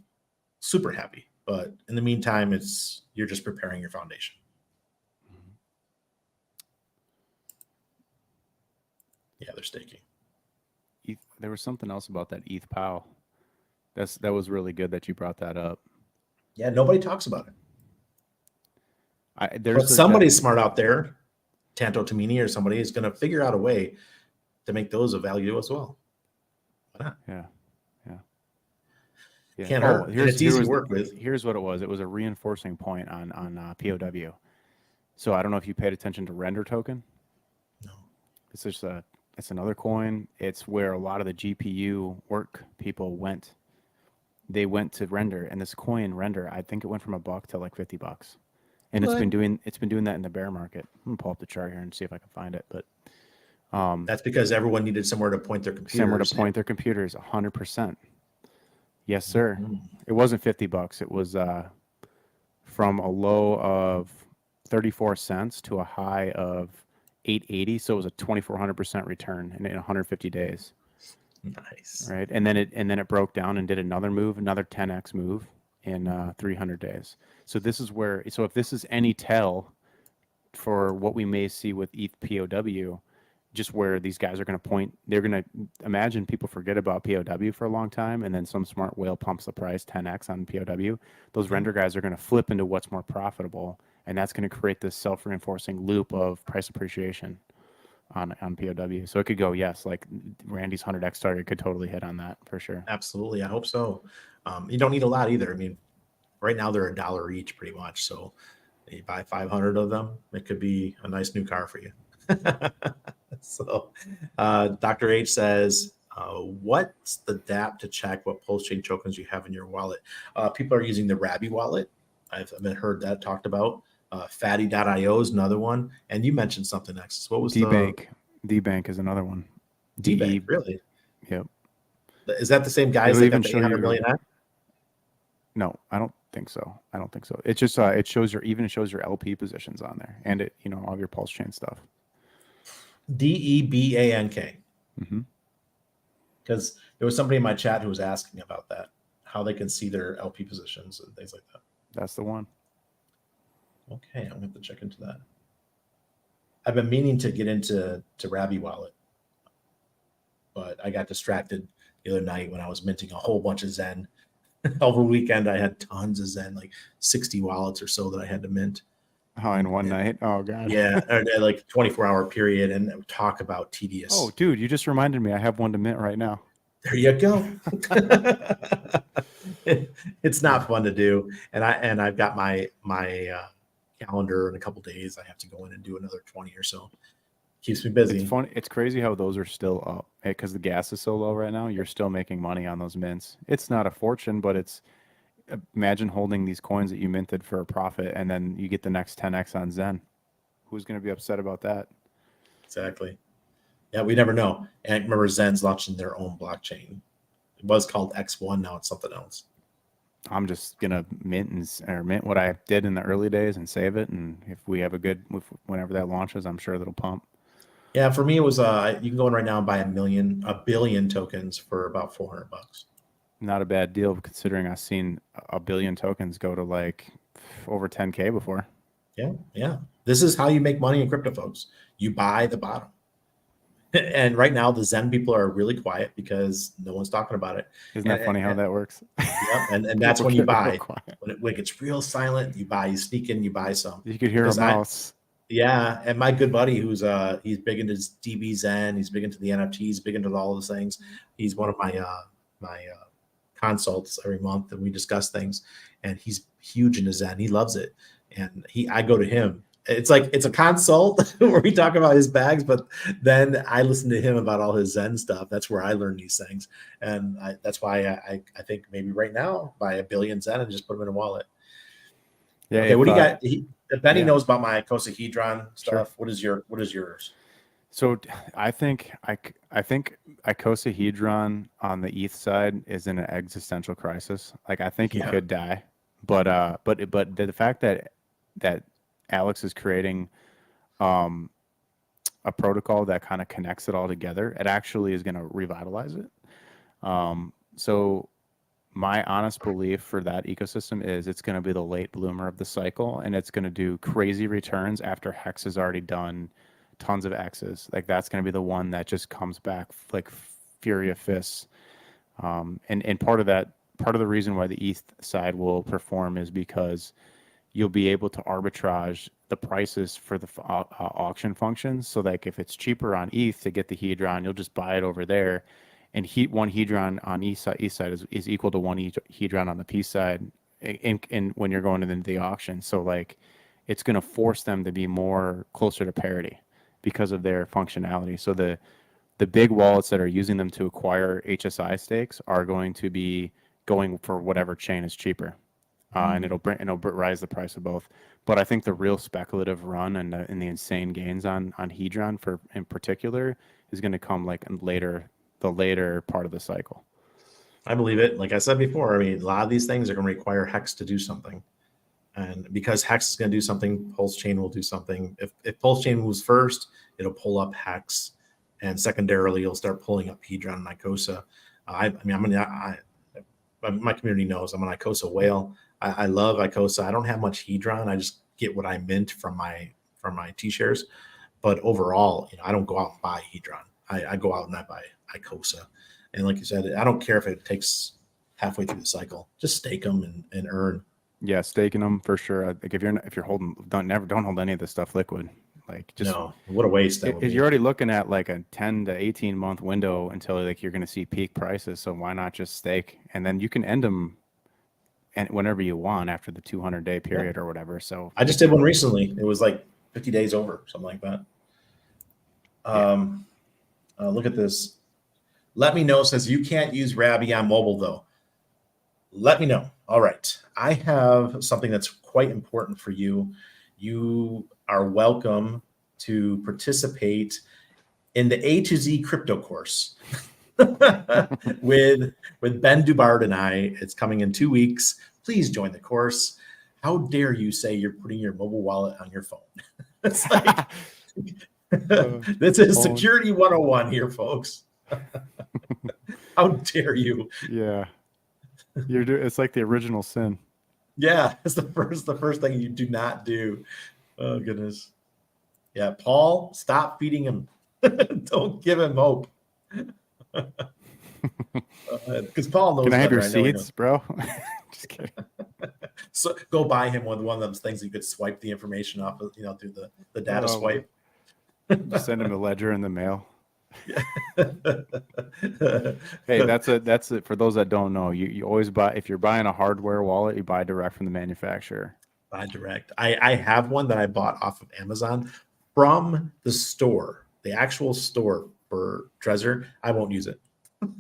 super happy. But in the meantime, you're just preparing your foundation. Yeah, they're staking. There was something else about that ETH POW. That was really good that you brought that up. Yeah, nobody talks about it. But somebody smart out there, Tanto Tamini or somebody, is going to figure out a way to make those of value as well. Why not? Yeah. Can't hurt. And it's easy to work with. Here's what it was. It was a reinforcing point on POW. So I don't know if you paid attention to Render token. No. It's another coin. It's where a lot of the GPU work people went. They went to Render, and this coin Render, I think it went from $1 to like $50. And it's been doing that in the bear market. I'm gonna pull up the chart here and see if I can find it. But that's because everyone needed somewhere to point their computers. 100%. Yes, sir. Mm-hmm. It wasn't $50. It was from a low of 34 cents to a high of 880. So it was a 2,400% return in 150 days. Nice. Right. And then it broke down and did another 10x move in 300 days. So this is if this is any tell for what we may see with ETH POW, just where these guys are going to point, they're going to imagine people forget about POW for a long time, and then some smart whale pumps the price 10x on POW. Those Render guys are going to flip into what's more profitable, and that's going to create this self-reinforcing loop of price appreciation on POW. So it could go, yes, like Randy's 100x target could totally hit on that for sure. Absolutely. I hope so. You don't need a lot either. I mean, right now they're $1 each pretty much. So you buy 500 of them, it could be a nice new car for you. So Dr. H says, what's the DApp to check what Paulchain tokens you have in your wallet? People are using the Rabby wallet. I've heard that talked about. Fatty.io is another one. And you mentioned something next. What was D-Bank? D-Bank is another one. D-Bank, really? Yep. Is that the same guys that got the 800 million? No, I don't think so. It's just it shows your LP positions on there, and it all of your Paulchain stuff. DEBANK. Because there was somebody in my chat who was asking about that, how they can see their LP positions and things like that. That's the one. Okay, I'm going to have to check into that. I've been meaning to get into Rabby Wallet, but I got distracted the other night when I was minting a whole bunch of Zen. Over the weekend, I had tons of Zen, like 60 wallets or so that I had to mint. Oh, in one night? Oh, God. Yeah, like 24-hour period, and talk about tedious. Oh, dude, you just reminded me. I have one to mint right now. There you go. It's not fun to do, and I've got my calendar in a couple days. I have to go in and do another 20 or so. Keeps me busy. It's funny. It's crazy how those are still up because the gas is so low right now. You're still making money on those mints. It's not a fortune, but it's. Imagine holding these coins that you minted for a profit, and then you get the next 10x on Zen. Who's going to be upset about that? Exactly. Yeah, we never know. And I remember Zen's launching their own blockchain. It was called X1. Now it's something else. I'm just gonna mint what I did in the early days and save it. And if we have whenever that launches, I'm sure that'll pump. Yeah, for me it was you can go in right now and buy a billion tokens for about $400. Not a bad deal considering I've seen a billion tokens go to like over 10K before. Yeah. This is how you make money in crypto, folks. You buy the bottom. And right now the Zen people are really quiet because no one's talking about it. Isn't that funny how that works? Yep. And that's when you buy. When it gets real silent, you buy, you sneak in, you buy some. You could hear a mouse. Yeah. And my good buddy who's he's big into DB Zen, he's big into the NFTs, big into all those things. He's one of my consults every month, and we discuss things, and he's huge into Zen. He loves it. And I go to him. It's like it's a consult where we talk about his bags, but then I listen to him about all his Zen stuff. That's where I learn these things, and that's why I think maybe right now buy a billion Zen and just put them in a wallet. Yeah. Okay, what do you got? Benny yeah. knows about my icosahedron stuff. What is yours? So I think icosahedron on the ETH side is in an existential crisis. Like I think it Yeah. could die, but the fact that Alex is creating um, a protocol that kind of connects it all together, it actually is going to revitalize it. So my honest belief for that ecosystem is it's going to be the late bloomer of the cycle, and it's going to do crazy returns after Hex has already done tons of X's. Like that's going to be the one that just comes back like fury of fists. And part of the reason why the ETH side will perform is because you'll be able to arbitrage the prices for the auction functions. So like if it's cheaper on ETH to get the Hedron, you'll just buy it over there. And one Hedron on ETH side is equal to one Hedron on the P side in when you're going into the auction. So like it's going to force them to be more closer to parity because of their functionality. So the big wallets that are using them to acquire HSI stakes are going to be going for whatever chain is cheaper. And it'll rise the price of both. But I think the real speculative run and the insane gains on Hedron in particular is going to come like the later part of the cycle. I believe it. Like I said before, I mean, a lot of these things are going to require Hex to do something. And because Hex is going to do something, Paulchain will do something. If Paulchain moves first, it'll pull up Hex. And secondarily, it'll start pulling up Hedron and Icosa. My community knows I'm an Icosa whale. I love Icosa. I don't have much Hedron. I just get what I mint from my T-shares. But overall, I don't go out and buy Hedron. I go out and I buy Icosa. And like you said, I don't care if it takes halfway through the cycle. Just stake them and earn. Yeah, staking them for sure. Like if you're holding, don't hold any of this stuff liquid. Like just no, what a waste that would be. You're already looking at like a 10 to 18 month window until like you're going to see peak prices. So why not just stake and then you can end them and whenever you want after the 200-day period or whatever. So I just did one recently. It was like 50 days over, something like that. Look at this. Let me know says you can't use Rabby on mobile though. Let me know. All right. I have something that's quite important for you. You are welcome to participate in the A to Z crypto course with Ben Dubard and I. It's coming in 2 weeks. Please join the course. How dare you say you're putting your mobile wallet on your phone? It's like this is security 101 here, folks. How dare you? Yeah. It's like the original sin. Yeah, it's the first thing you do not do. Oh goodness. Yeah, Paul, stop feeding him. Don't give him hope. Because Paul knows. Can I have better. your seats, bro? Just kidding. So go buy him one of those things you could swipe the information off of, through the data swipe. Just send him a ledger in the mail. Yeah. Hey, that's it. For those that don't know, you always buy, if you're buying a hardware wallet, you buy direct from the manufacturer. Buy direct. I have one that I bought off of Amazon from the store, the actual store for Trezor. I won't use it.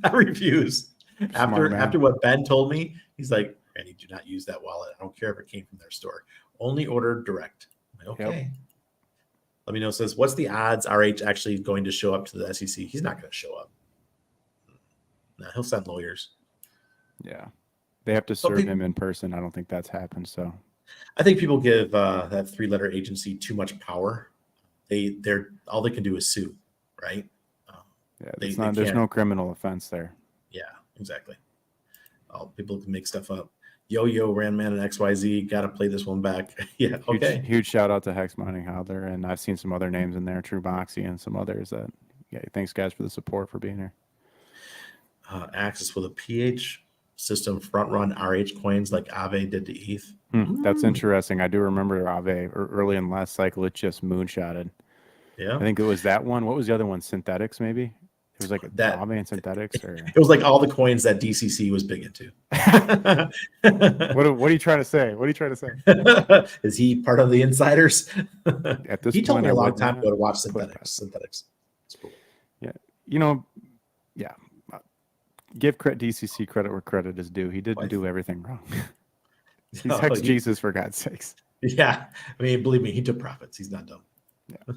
I refuse. After what Ben told me, he's like, Randy, do not use that wallet. I don't care if it came from their store. Only order direct. I'm like, okay. Yep. Let me know. Says, what's the odds RH actually going to show up to the SEC? He's not going to show up. No, he'll send lawyers. Yeah. They have to serve him in person. I don't think that's happened. So I think people give that 3-letter agency too much power. They're all they can do is sue, right? Yeah, there's no criminal offense there. Yeah, exactly. People can make stuff up. Yo, Randman and XYZ, got to play this one back. Yeah, okay. Huge shout out to Hex Mining Hodler, and I've seen some other names in there, True Moxie and some others that, yeah, thanks guys for the support for being here. Access with a PH system front run RH coins like Aave did to ETH. That's interesting. I do remember Aave early in last cycle, it just moonshotted. Yeah. I think it was that one. What was the other one? Synthetics, maybe? It was like Aave and Synthetics, or it was like all the coins that DCC was big into. What are you trying to say? What are you trying to say? Is he part of the insiders? At this he point, told me a long time ago to watch Synthetics. It's cool. Yeah, yeah. Give DCC credit where credit is due. He didn't do everything wrong. He's Hex Jesus, for God's sakes. Yeah, I mean, believe me, he took profits. He's not dumb. Yeah.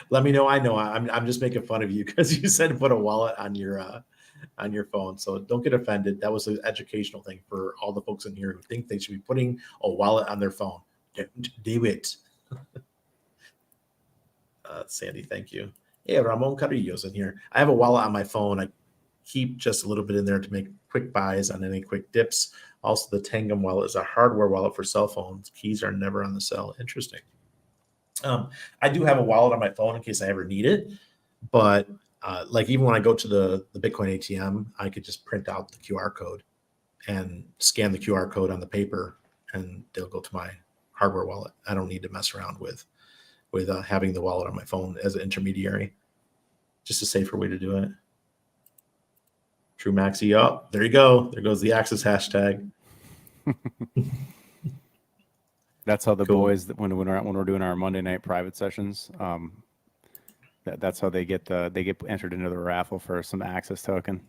Let me know. I know. I'm just making fun of you because you said put a wallet on your phone. So don't get offended. That was an educational thing for all the folks in here who think they should be putting a wallet on their phone. Don't do it. Sandy, thank you. Hey, Ramon Carrillo's in here. I have a wallet on my phone. I keep just a little bit in there to make quick buys on any quick dips. Also, the Tangum wallet is a hardware wallet for cell phones. Keys are never on the cell. Interesting. I do have a wallet on my phone in case I ever need it, but like even when I go to the Bitcoin ATM, I could just print out the QR code and scan the QR code on the paper, and they'll go to my hardware wallet. I don't need to mess around with having the wallet on my phone as an intermediary. Just a safer way to do it. True Maxi, oh, there you go. There goes the Axis hashtag. That's how the boys, when we're doing our Monday night private sessions, that's how they get entered into the raffle for some Axis token.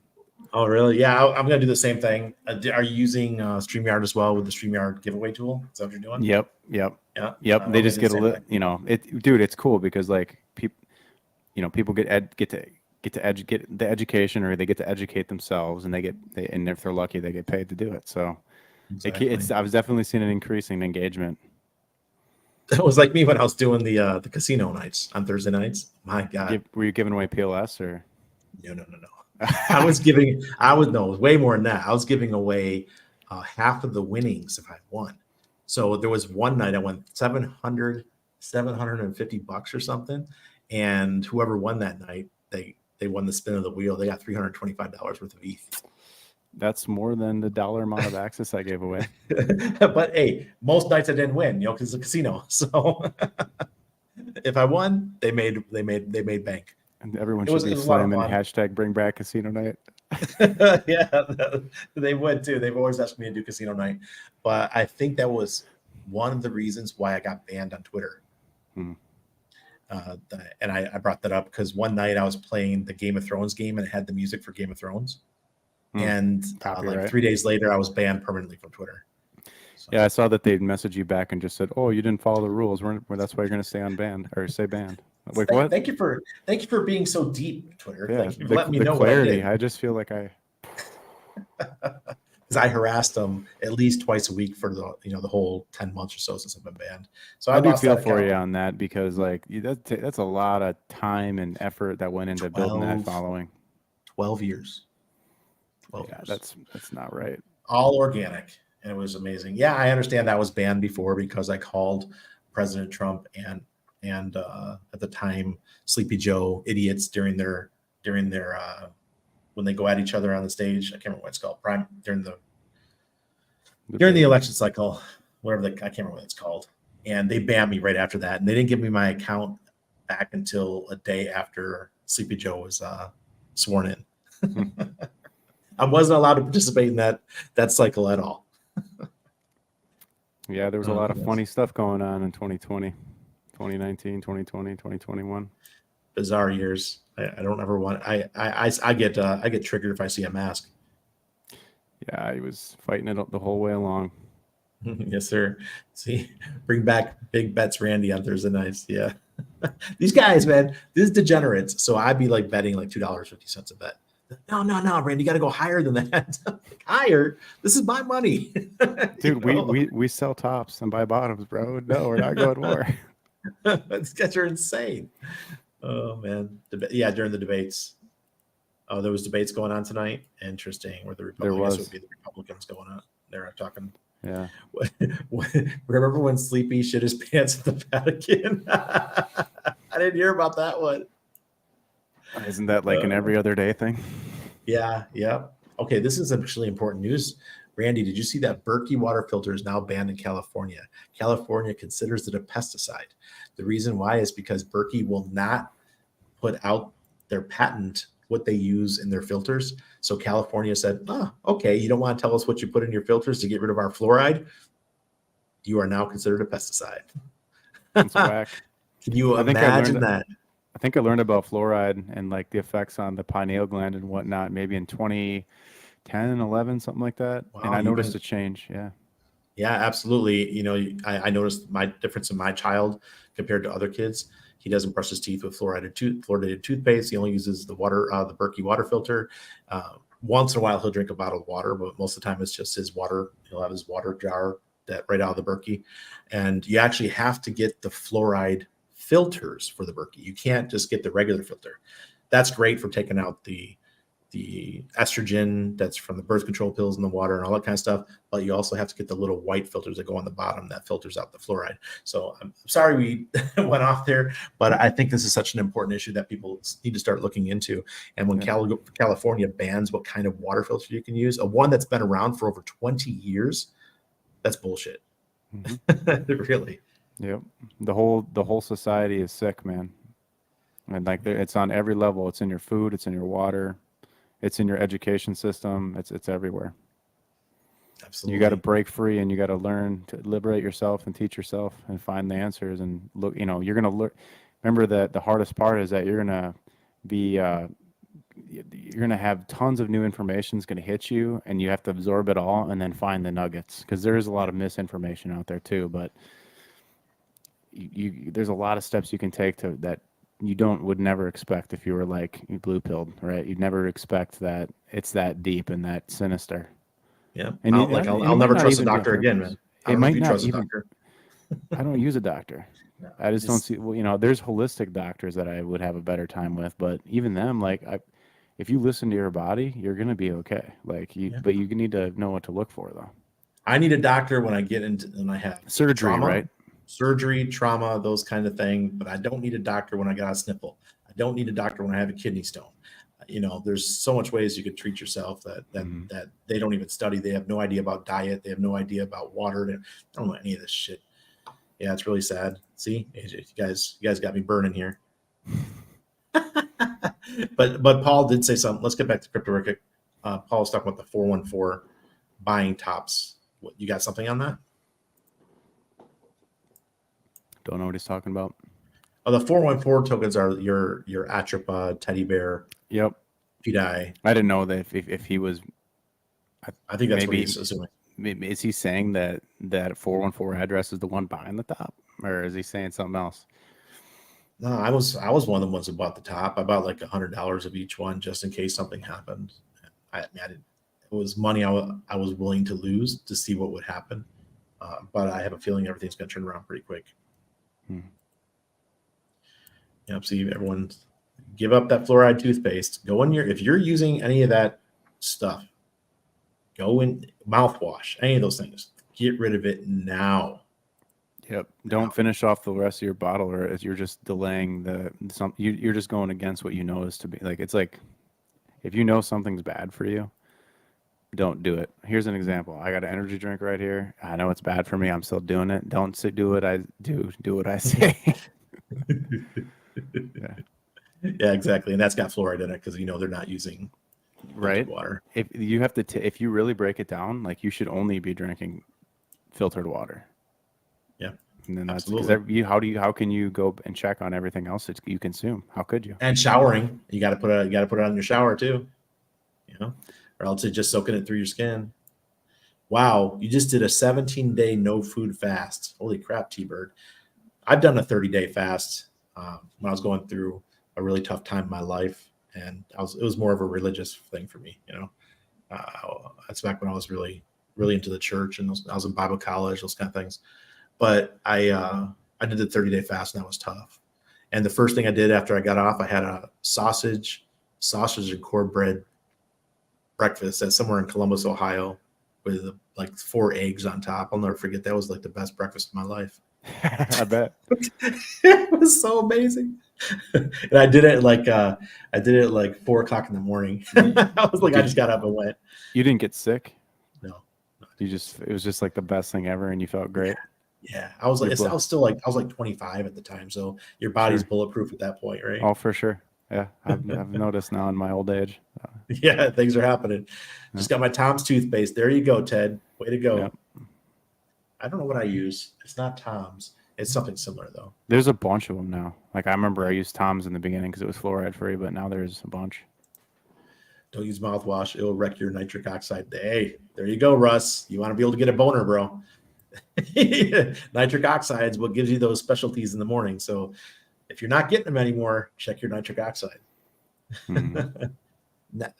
Oh, really? Yeah, I'm gonna do the same thing. Are you using StreamYard as well with the StreamYard giveaway tool? Is that what you're doing? Yep. Yeah. They just get a little, dude, it's cool because like people get to educate the education, or they get to educate themselves, and and if they're lucky, they get paid to do it. So exactly. I was definitely seeing an increasing engagement. It was like me when I was doing the casino nights on Thursday nights. My God. Were you giving away PLS or? No. It was way more than that. I was giving away half of the winnings if I won. So there was one night I won $750 or something. And whoever won that night, they won the spin of the wheel. They got $325 worth of ETH. That's more than the dollar amount of access I gave away. But hey, most nights I didn't win, because it's a casino. So if I won, they made bank. And everyone should be slamming hashtag bring back casino night. Yeah, they would too. They've always asked me to do casino night, but I think that was one of the reasons why I got banned on Twitter. And I brought that up because one night I was playing the Game of Thrones game and it had the music for Game of Thrones. And like 3 days later, I was banned permanently from Twitter. So. Yeah, I saw that they'd message you back and just said, "Oh, you didn't follow the rules. That's why you're going to stay unbanned or say banned." Like what? Thank you for being so deep, Twitter. Yeah, thank you for letting me know clarity. What I did. I just feel like because I harassed them at least twice a week for the whole 10 months or so since I've been banned. So I do feel for you on that because like that's a lot of time and effort that went into building that following. 12 years. 12 years. That's not right. All organic, and it was amazing. Yeah, I understand I was banned before because I called President Trump and at the time Sleepy Joe idiots during their when they go at each other on the stage. I can't remember what it's called. During the election cycle, I can't remember what it's called. And they banned me right after that. And they didn't give me my account back until a day after Sleepy Joe was sworn in. I wasn't allowed to participate in that cycle at all. Yeah, there was a lot of funny stuff going on in 2020, 2019, 2020, 2021. Bizarre years. I don't ever want. I get triggered if I see a mask. Yeah, he was fighting it the whole way along. Yes, sir. See, bring back Big Bets Randy on Thursday nights. Yeah, these guys, man, these degenerates. So I'd be like betting like $2.50 a bet. No, Randy, you got to go higher than that. Higher? This is my money. Dude, we sell tops and buy bottoms, bro. No, we're not going more. These guys are insane. Oh, man. During the debates. Oh, there was debates going on tonight. Interesting. Where the Republicans would be the Republicans going on. They're talking. Yeah. Remember when Sleepy shit his pants at the Vatican? I didn't hear about that one. Isn't that like an every other day thing? Yeah. Okay, this is actually important news. Randy, did you see that Berkey water filter is now banned in California? California considers it a pesticide. The reason why is because Berkey will not put out their patent what they use in their filters. So California said, okay, you don't want to tell us what you put in your filters to get rid of our fluoride? You are now considered a pesticide. That's whack. Can you imagine that? I think I learned about fluoride and like the effects on the pineal gland and whatnot, maybe in 2010 and 11, something like that. Wow, and I noticed a change. Yeah. Yeah, absolutely. You know, I noticed my difference in my child compared to other kids. He doesn't brush his teeth with fluoridated toothpaste. He only uses the water, the Berkey water filter. Once in a while, he'll drink a bottle of water, but most of the time it's just his water. He'll have his water jar that right out of the Berkey. And you actually have to get the fluoride filters for the Berkey. You can't just get the regular filter. That's great for taking out the estrogen that's from the birth control pills in the water and all that kind of stuff. But you also have to get the little white filters that go on the bottom that filters out the fluoride. So I'm sorry we went off there, but I think this is such an important issue that people need to start looking into. And when California bans what kind of water filter you can use, a one that's been around for over 20 years, that's bullshit. Really. Yep. The whole society is sick, man. And like it's on every level. It's in your food, it's in your water, it's in your education system, it's everywhere. Absolutely. You got to break free and you got to learn to liberate yourself and teach yourself and find the answers and look, you know, you're going to learn. Remember that the hardest part is that you're going to be you're going to have tons of new information is going to hit you and you have to absorb it all and then find the nuggets, because there is a lot of misinformation out there too, but there's a lot of steps you can take to that you would never expect if you were like blue pilled, right? You'd never expect that it's that deep and that sinister. Yeah. And I'll never trust a doctor again, man. I don't know if you trust a doctor. I don't use a doctor. No, I just don't see, well, you know, there's holistic doctors that I would have a better time with, but even them, like if you listen to your body, you're going to be okay. Like but you need to know what to look for though. I need a doctor when I get into, when I have surgery, trauma, right? Surgery, trauma, those kind of things. But I don't need a doctor when I got a sniffle. I don't need a doctor when I have a kidney stone. You know, there's so much ways you could treat yourself that they don't even study. They have no idea about diet. They have no idea about water. They don't know any of this shit. Yeah, it's really sad. See, you guys got me burning here. but Paul did say something. Let's get back to crypto. Paul was talking about the 414 buying tops. What, you got something on that? Don't know what he's talking about. Oh, the 414 tokens are your Atropa, Teddy Bear. Yep. PDI. I didn't know that if he was. I think that's what he's assuming. Is he saying that 414 address is the one buying the top, or is he saying something else? No, I was one of the ones who bought the top. I bought like $100 of each one just in case something happened. I didn't. It was money I was willing to lose to see what would happen, but I have a feeling everything's going to turn around pretty quick. Yep. See, everyone, give up that fluoride toothpaste. Go in if you're using any of that stuff, go in mouthwash, any of those things. Get rid of it now. Yep. Don't finish off the rest of your bottle, or you're just delaying you're just going against what you know is to be. Like, it's like if you know something's bad for you, don't do it. Here's an example. I got an energy drink right here. I know it's bad for me. I'm still doing it. Don't do what I do. Do what I say. Yeah, exactly. And that's got fluoride in it because they're not using water. If you have to, if you really break it down, like you should only be drinking filtered water. Yeah, and then that's because how can you go and check on everything else that you consume? How could you? And showering, you got to put it on your shower too, or else it's just soaking it through your skin. Wow, you just did a 17-day no food fast. Holy crap, T-Bird. I've done a 30-day fast when I was going through a really tough time in my life, and it was more of a religious thing for me. That's back when I was really, really into the church, and I was in Bible college, those kind of things. But I did the 30-day fast, and that was tough. And the first thing I did after I got off, I had a sausage and cornbread breakfast at somewhere in Columbus, Ohio, with like 4 eggs on top. I'll never forget. That was like the best breakfast of my life. I bet. It was so amazing. And I did it like 4 o'clock in the morning. I was like, I just got up and went. You didn't get sick? No. It was just like the best thing ever, and you felt great. Yeah. I was like 25 at the time. So your body's bulletproof at that point, right? Oh, for sure. Yeah. I've noticed now in my old age. Yeah, things are happening. Yeah. Just got my Tom's toothpaste. There you go, Ted. Way to go. Yeah. I don't know what I use. It's not Tom's. It's something similar though. There's a bunch of them now. Like I remember I used Tom's in the beginning because it was fluoride free, but now there's a bunch. Don't use mouthwash. It will wreck your nitric oxide. Hey, there you go, Russ. You want to be able to get a boner, bro. Nitric oxide is what gives you those specialties in the morning. So if you're not getting them anymore, check your nitric oxide. Mhm.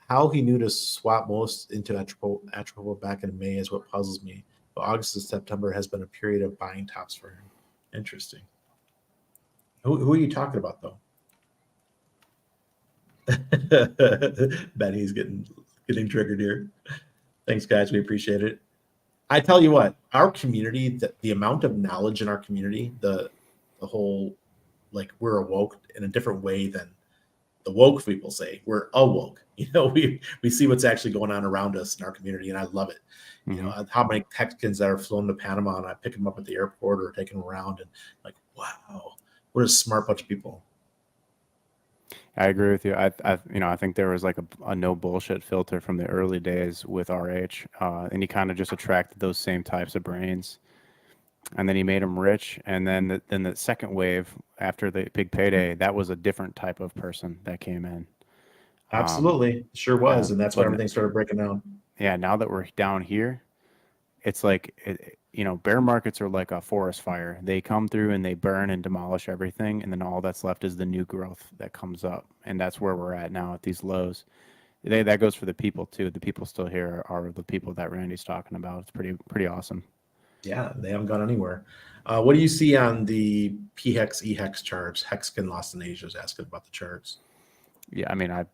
How he knew to swap most into attributable back in May is what puzzles me. But August to September has been a period of buying tops for him. Interesting. Who are you talking about, though? Benny's getting triggered here. Thanks, guys. We appreciate it. I tell you what, our community, the amount of knowledge in our community, the whole, like, we're awoke in a different way than the woke people say. We're awoke. We see what's actually going on around us in our community, and I love it. How many Texans that are flown to Panama, and I pick them up at the airport or take them around, and like, wow, what a smart bunch of people. I agree with you. I think there was like a no bullshit filter from the early days with RH, and he kind of just attracted those same types of brains, and then he made them rich. And then the second wave after the big payday, that was a different type of person that came in. Absolutely, sure was, and that's why but everything started breaking down. Yeah, now that we're down here, it's like bear markets are like a forest fire. They come through and they burn and demolish everything, and then all that's left is the new growth that comes up, and that's where we're at now at these lows. That goes for the people too. The people still here are the people that Randy's talking about. It's pretty awesome. Yeah, they haven't gone anywhere. What do you see on the P-Hex, E-Hex charts? Hexkin Lost in Asia is asking about the charts. Yeah, I mean, I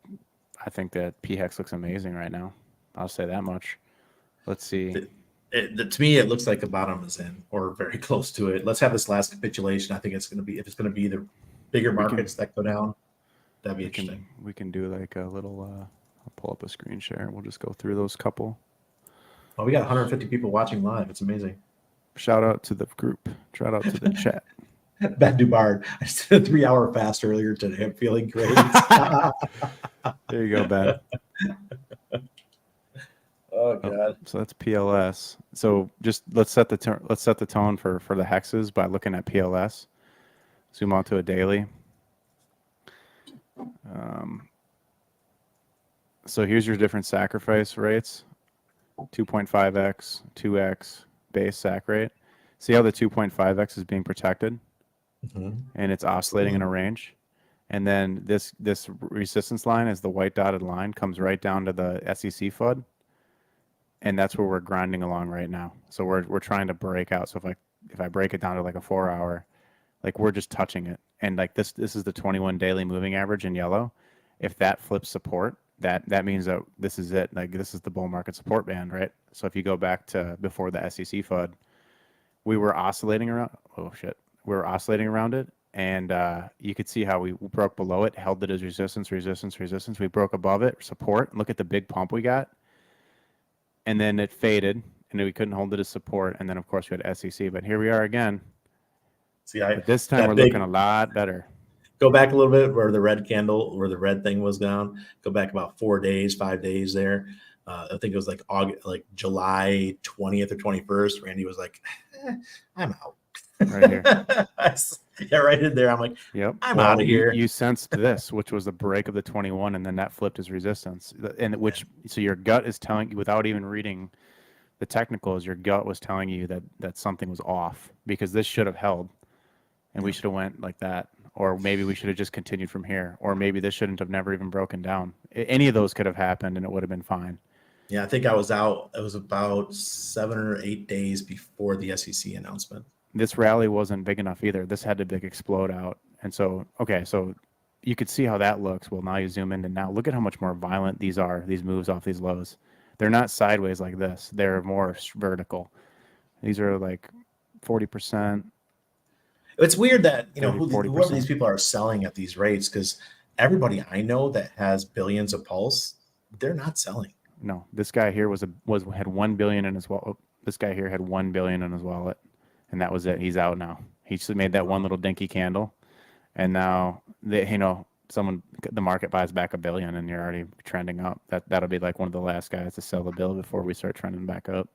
think that P-Hex looks amazing right now. I'll say that much. Let's see. To me, it looks like the bottom is in or very close to it. Let's have this last capitulation. I think it's going to be, if it's going to be the bigger markets that go down, that'd be interesting. We can do like a little, I'll pull up a screen share. We'll just go through those couple. Oh, we got 150 people watching live. It's amazing. Shout out to the group. Shout out to the chat. Ben Dubard. I just did a 3-hour fast earlier today. I'm feeling great. There you go, Ben. Oh God. So that's PLS. So just let's set the tone for the hexes by looking at PLS. Zoom on to a daily. So here's your different sacrifice rates: 2.5x, 2x base sac rate. See how the 2.5x is being protected, and it's oscillating in a range. And then this resistance line, is the white dotted line, comes right down to the SEC FUD. And that's where we're grinding along right now. So we're trying to break out. So if I break it down to like a 4-hour, like we're just touching it. And like this is the 21 daily moving average in yellow. If that flips support, that means that this is it. Like this is the bull market support band, right? So if you go back to before the SEC FUD, we were oscillating around. Oh shit, we were oscillating around it, and you could see how we broke below it, held it as resistance. We broke above it, support. Look at the big pump we got. And then it faded, and we couldn't hold it as support. And then, of course, we had SEC. But here we are again. See, but this time we're looking a lot better. Go back a little bit where the red candle, where the red thing was down. Go back about 4 days, 5 days there. I think it was like July 20th or 21st. Randy was like, I'm out. Right here. Yeah, right in there. I'm like, yep. I'm out of here. You sensed this, which was the break of the 21, and then that flipped as resistance. And so your gut is telling you, without even reading the technicals, your gut was telling you that something was off, because this should have held, and we should have went like that, or maybe we should have just continued from here, or maybe this shouldn't have never even broken down. Any of those could have happened, and it would have been fine. Yeah, I think I was out. It was about 7 or 8 days before the SEC announcement. This rally wasn't big enough either. This had to big explode out. And so, okay, so you could see how that looks. Well, now you zoom in, and now look at how much more violent these are, these moves off these lows. They're not sideways like this. They're more vertical. These are like 40%. It's weird that, whoever these people are selling at these rates, because everybody I know that has billions of pulse, they're not selling. No, this guy here had 1 billion in his wallet. This guy here had 1 billion in his wallet. And that was it. He's out now. He just made that one little dinky candle, and now the market buys back 1 billion, and you're already trending up. That'll be like one of the last guys to sell the bill before we start trending back up.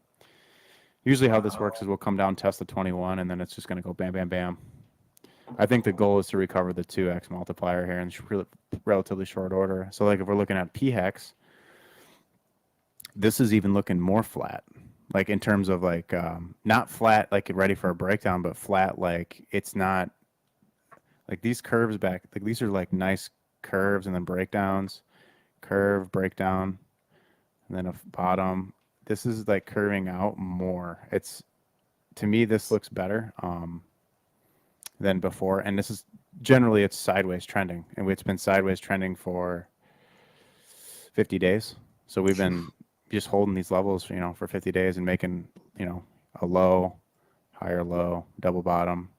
Usually, how this works is we'll come down, test the 21, and then it's just going to go bam, bam, bam. I think the goal is to recover the 2x multiplier here in relatively short order. So, like if we're looking at P-Hex, this is even looking more flat. like in terms of like not flat like ready for a breakdown, but flat like it's not like these curves back. Like these are like nice curves and then breakdowns, curve breakdown, and then a bottom. This is like curving out more. It's to me this looks better than before, and this is generally it's sideways trending, and it's been sideways trending for 50 days. So we've been just holding these levels, for 50 days and making, a low, higher low, double bottom.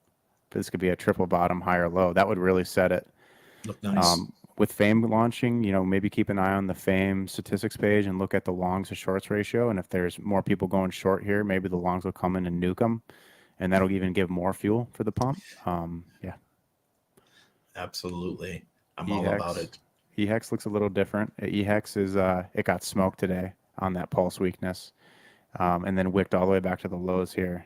This could be a triple bottom, higher low. That would really set it. Look nice. With Fame launching, maybe keep an eye on the Fame statistics page and look at the longs to shorts ratio. And if there's more people going short here, maybe the longs will come in and nuke them, and that'll even give more fuel for the pump. Yeah. Absolutely. I'm E-Hex. all about it. E-Hex looks a little different. E-Hex is it got smoked today on that pulse weakness, and then wicked all the way back to the lows here,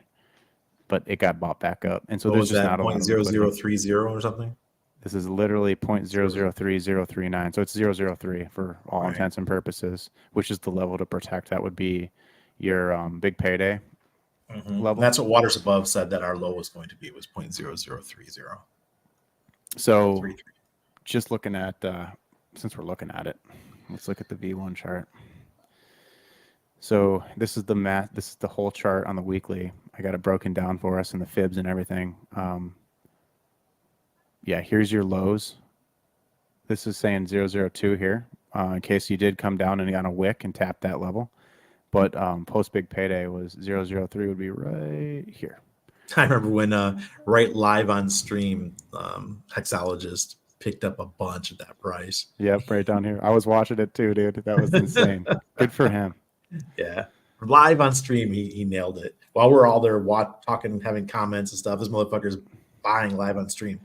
but it got bought back up, and so there's just not a lot of liquidity. 0.0030 or something. This is literally 0.003039, so it's 003 for all intents and purposes, which is the level to protect. That would be your big payday level. That's what Waters Above said that our low was going to be, was 0.0030. So just looking at since we're looking at it, let's look at the V1 chart. So this is the math. This is the whole chart on the weekly. I got it broken down for us in the fibs and everything. Yeah, here's your lows. This is saying 002 here, in case you did come down and got a wick and tap that level. But post big payday was 003 would be right here. I remember when right live on stream, Hexologist picked up a bunch at that price. Yep, right down here. I was watching it too, dude. That was insane. Good for him. Yeah, live on stream, he nailed it. While we're all there talking, having comments and stuff, this motherfucker's buying live on stream.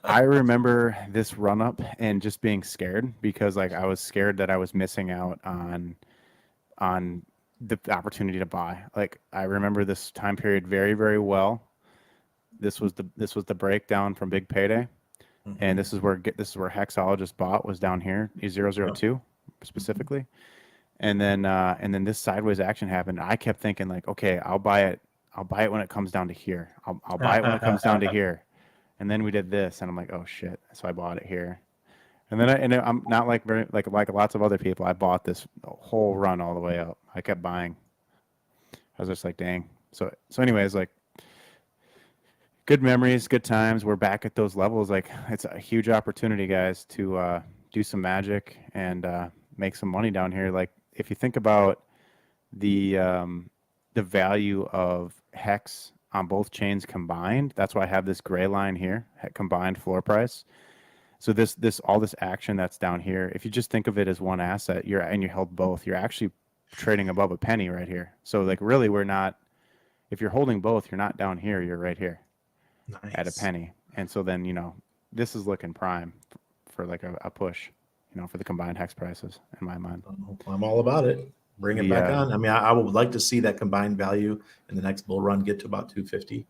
I remember this run up and just being scared because like I was scared that I was missing out on the opportunity to buy. Like I remember this time period very, very well. This was the breakdown from big payday, and this is where Hexologist bought was down here, 002 specifically. And then this sideways action happened. I kept thinking like, okay, I'll buy it when it comes down to here. I'll buy it when it comes down to here. And then we did this, and I'm like, oh shit. So I bought it here. And then I'm not like lots of other people. I bought this whole run all the way up. I kept buying. I was just like, dang. So anyways, like good memories, good times. We're back at those levels. Like it's a huge opportunity, guys, to do some magic and make some money down here. Like if you think about the value of Hex on both chains combined, that's why I have this gray line here, combined floor price. So all this action that's down here, if you just think of it as one asset, you held both, you're actually trading above a penny right here. So like really we're not, if you're holding both, you're not down here, you're right here at a penny. And so then, this is looking prime for like a push, for the combined Hex prices in my mind. I'm all about it. Bring it back on. I mean, I would like to see that combined value in the next bull run get to about 250.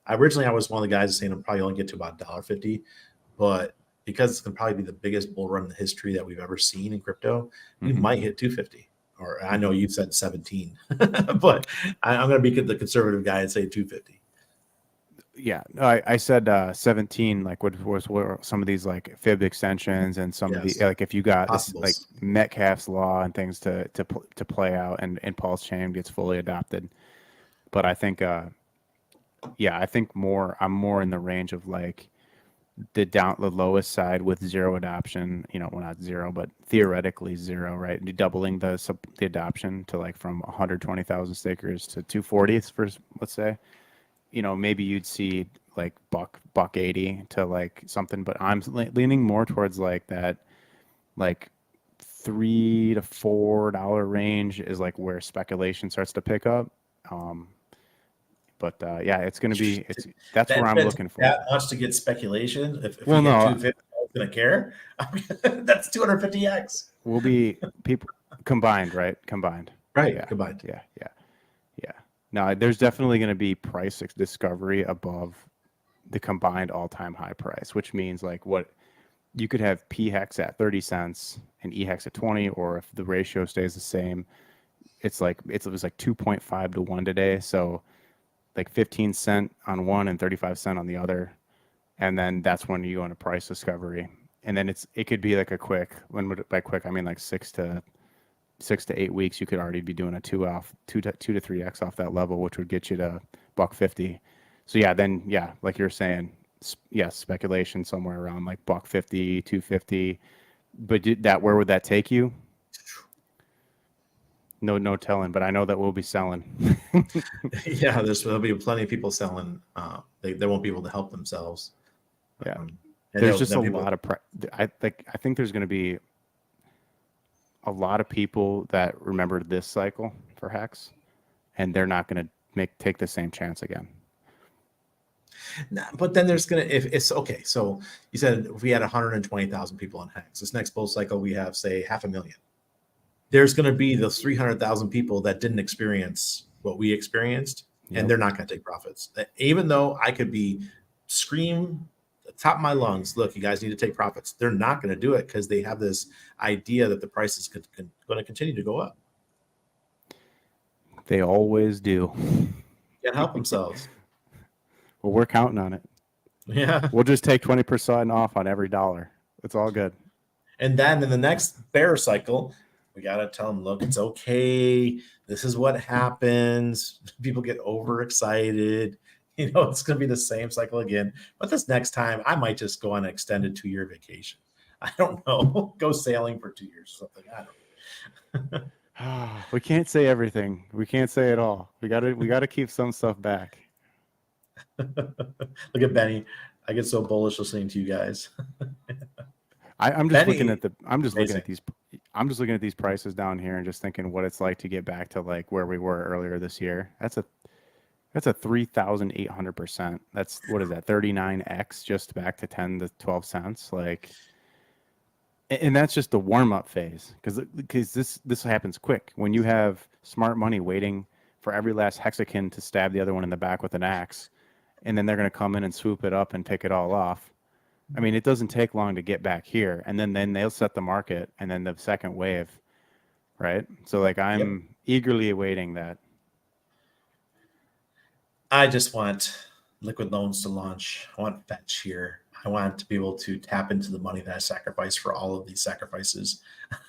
Originally, I was one of the guys saying it'll probably only get to about $1.50, but because it's going to probably be the biggest bull run in the history that we've ever seen in crypto, we might hit 250. Or I know you said 17, but I'm going to be the conservative guy and say 250. Yeah, no, I said 17. Like, what were some of these like fib extensions and some of the like if you got this, like Metcalfe's law and things to play out and Paulchain gets fully adopted. But I think, I think I'm more in the range of like the lowest side with zero adoption. Well, not zero, but theoretically zero, right? Doubling the adoption to like from 120,000 stakers to 240 for let's say. Maybe you'd see like buck 80 to like something, but I'm leaning more towards like that, like $3 to $4 range is like where speculation starts to pick up. But it's going to be that's where I'm looking for. That much to get speculation. If we get 250, I'm going to care. That's 250x. Will be people combined, right? Combined, right? Yeah. Combined, yeah. Now, there's definitely going to be price discovery above the combined all-time high price, which means like what you could have P-Hex at 30 cents and E-Hex at 20, or if the ratio stays the same, it was like 2.5 to 1 today. So like 15 cent on one and 35 cent on the other. And then that's when you go into price discovery. And then it could be like a quick, by quick, I mean like 6 to 8 weeks, you could already be doing a 2 to 3x off that level, which would get you to $1.50. So like you're saying, speculation somewhere around like $1.50, $2.50. But where would that take you? No telling, but I know that we'll be selling. Yeah, there'll be plenty of people selling. They won't be able to help themselves. Yeah, there's just a lot of I think there's going to be a lot of people that remember this cycle for Hex, and they're not going to take the same chance again. Nah, but then there's gonna, if it's okay. So you said if we had 120,000 people on Hex, this next bull cycle we have say 500,000. There's going to be those 300,000 people that didn't experience what we experienced, and they're not going to take profits. Even though I could be scream at the top of my lungs, look, you guys need to take profits. They're not going to do it because they have this idea that the price is going to continue to go up. They always do. Can't help themselves. Well, we're counting on it. Yeah. We'll just take 20% off on every dollar. It's all good. And then in the next bear cycle, we got to tell them, look, it's okay. This is what happens. People get overexcited. It's going to be the same cycle again. But this next time, I might just go on an extended 2-year vacation. I don't know. Go sailing for 2 years or something. I don't know. We can't say everything. We can't say it all. We got to keep some stuff back. Look at Benny. I get so bullish listening to you guys. I'm just looking at these prices down here and just thinking what it's like to get back to like where we were earlier this year. That's a 3,800%. That's, what is that? 39x just back to 10 to 12 cents. Like, and that's just the warm up phase because this happens quick when you have smart money waiting for every last hexakin to stab the other one in the back with an axe, and then they're going to come in and swoop it up and take it all off. I mean, it doesn't take long to get back here, and then they'll set the market, and then the second wave, right? So like I'm eagerly awaiting that. I just want liquid loans to launch. I want fetch here. I want to be able to tap into the money that I sacrificed for all of these sacrifices.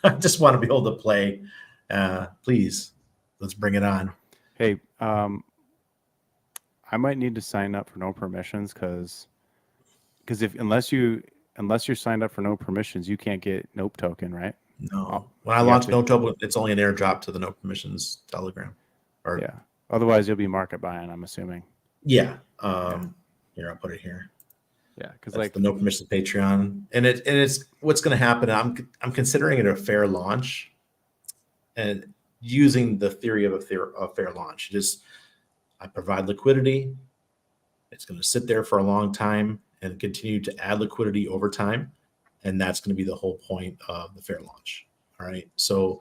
I just want to be able to play. Please, let's bring it on. Hey, I might need to sign up for no permissions because unless you're signed up for no permissions, you can't get Nope token, right? No. When I launch No token, it's only an airdrop to the no permissions Telegram. Otherwise, you'll be market buying, I'm assuming. Yeah. Here, I'll put it here. Yeah, because like the no permissions Patreon, and it's what's going to happen. I'm considering it a fair launch, and using the theory of a fair launch. I provide liquidity. It's going to sit there for a long time and continue to add liquidity over time. And that's going to be the whole point of the fair launch. All right. So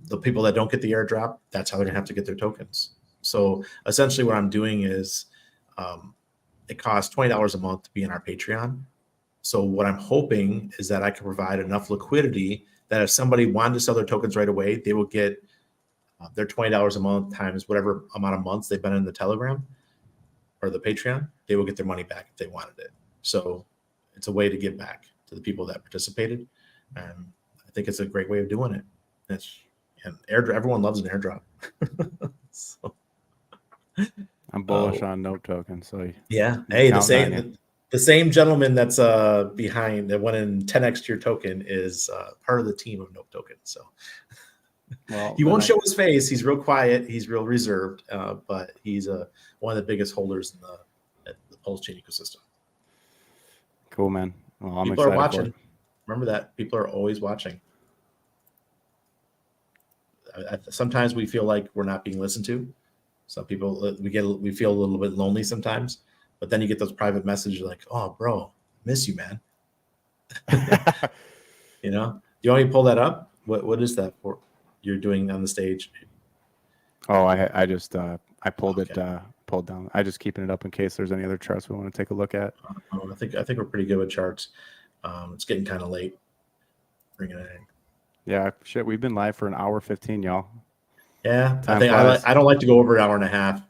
the people that don't get the airdrop, that's how they're going to have to get their tokens. So essentially what I'm doing is it costs $20 a month to be in our Patreon. So what I'm hoping is that I can provide enough liquidity that if somebody wanted to sell their tokens right away, they will get their $20 a month times whatever amount of months they've been in the Telegram or the Patreon, they will get their money back if they wanted it. So it's a way to give back to the people that participated. And I think it's a great way of doing it. And airdrop, everyone loves an airdrop. So, I'm bullish on Nope token. So yeah. Hey, the same gentleman that's behind that went in 10x to your token is part of the team of Nope token. So he won't show his face. He's real quiet. He's real reserved, but he's one of the biggest holders in the Paulchain ecosystem. Cool, man. Well, I'm people are watching. Remember that people are always watching. Sometimes we feel like we're not being listened to. Some people we feel a little bit lonely sometimes, but then you get those private messages like, "Oh, bro, miss you, man." You know, do you want me to pull that up? What is that for? You're doing on the stage? Oh, I just I pulled it pulled down. I just keeping it up in case there's any other charts we want to take a look at. I think we're pretty good with charts. It's getting kind of late. Bring it in. Yeah, shit. We've been live for an hour 15, y'all. Yeah, Time flies. I don't like to go over an hour and a half.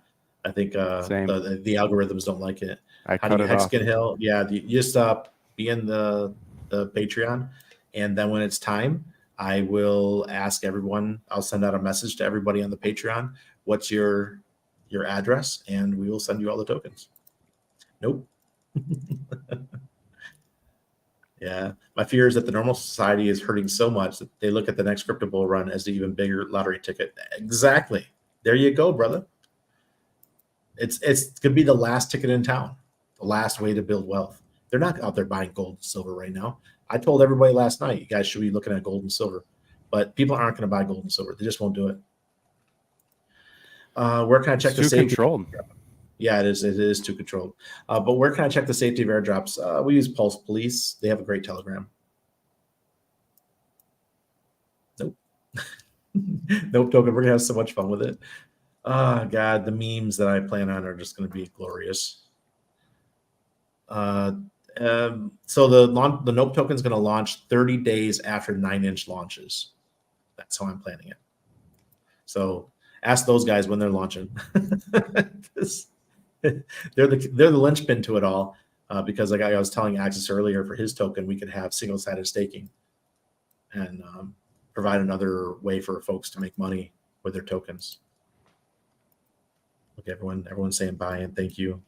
I think Same. the algorithms don't like it. I How do cut you it hex off. get hill? Yeah, you just be in the Patreon, and then when it's time, I will ask everyone. I'll send out a message to everybody on the Patreon. What's your address? And we will send you all the tokens. Nope. Yeah, my fear is that the normal society is hurting so much that they look at the next crypto bull run as the even bigger lottery ticket. Exactly. There you go, brother. It's gonna be the last ticket in town, the last way to build wealth. They're not out there buying gold and silver right now. I told everybody last night, you guys should be looking at gold and silver, but people aren't going to buy gold and silver. They just won't do it. Where can I check It's the too safety? controlled. Yeah, it is. It is too controlled. But where can I check the safety of airdrops? We use Pulse Police. They have a great Telegram. Nope. Nope, token. We're gonna have so much fun with it. Oh God, the memes that I plan on are just gonna be glorious. So the Nope token is going to launch 30 days after 9-inch launches. That's how I'm planning it. So ask those guys when they're launching. they're the linchpin to it all, because like I was telling Axis earlier, for his token, we could have single-sided staking and provide another way for folks to make money with their tokens. Okay, everyone's saying bye and thank you.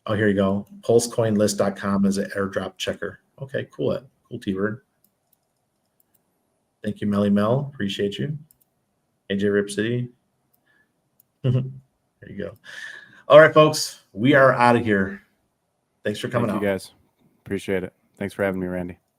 Oh, here you go. Pulsecoinlist.com is an airdrop checker. Okay, cool. Cool, T-Bird. Thank you, Melly Mel. Appreciate you. AJ Rip City. There you go. All right, folks. We are out of here. Thanks for coming out. Thank you, guys. Appreciate it. Thanks for having me, Randy.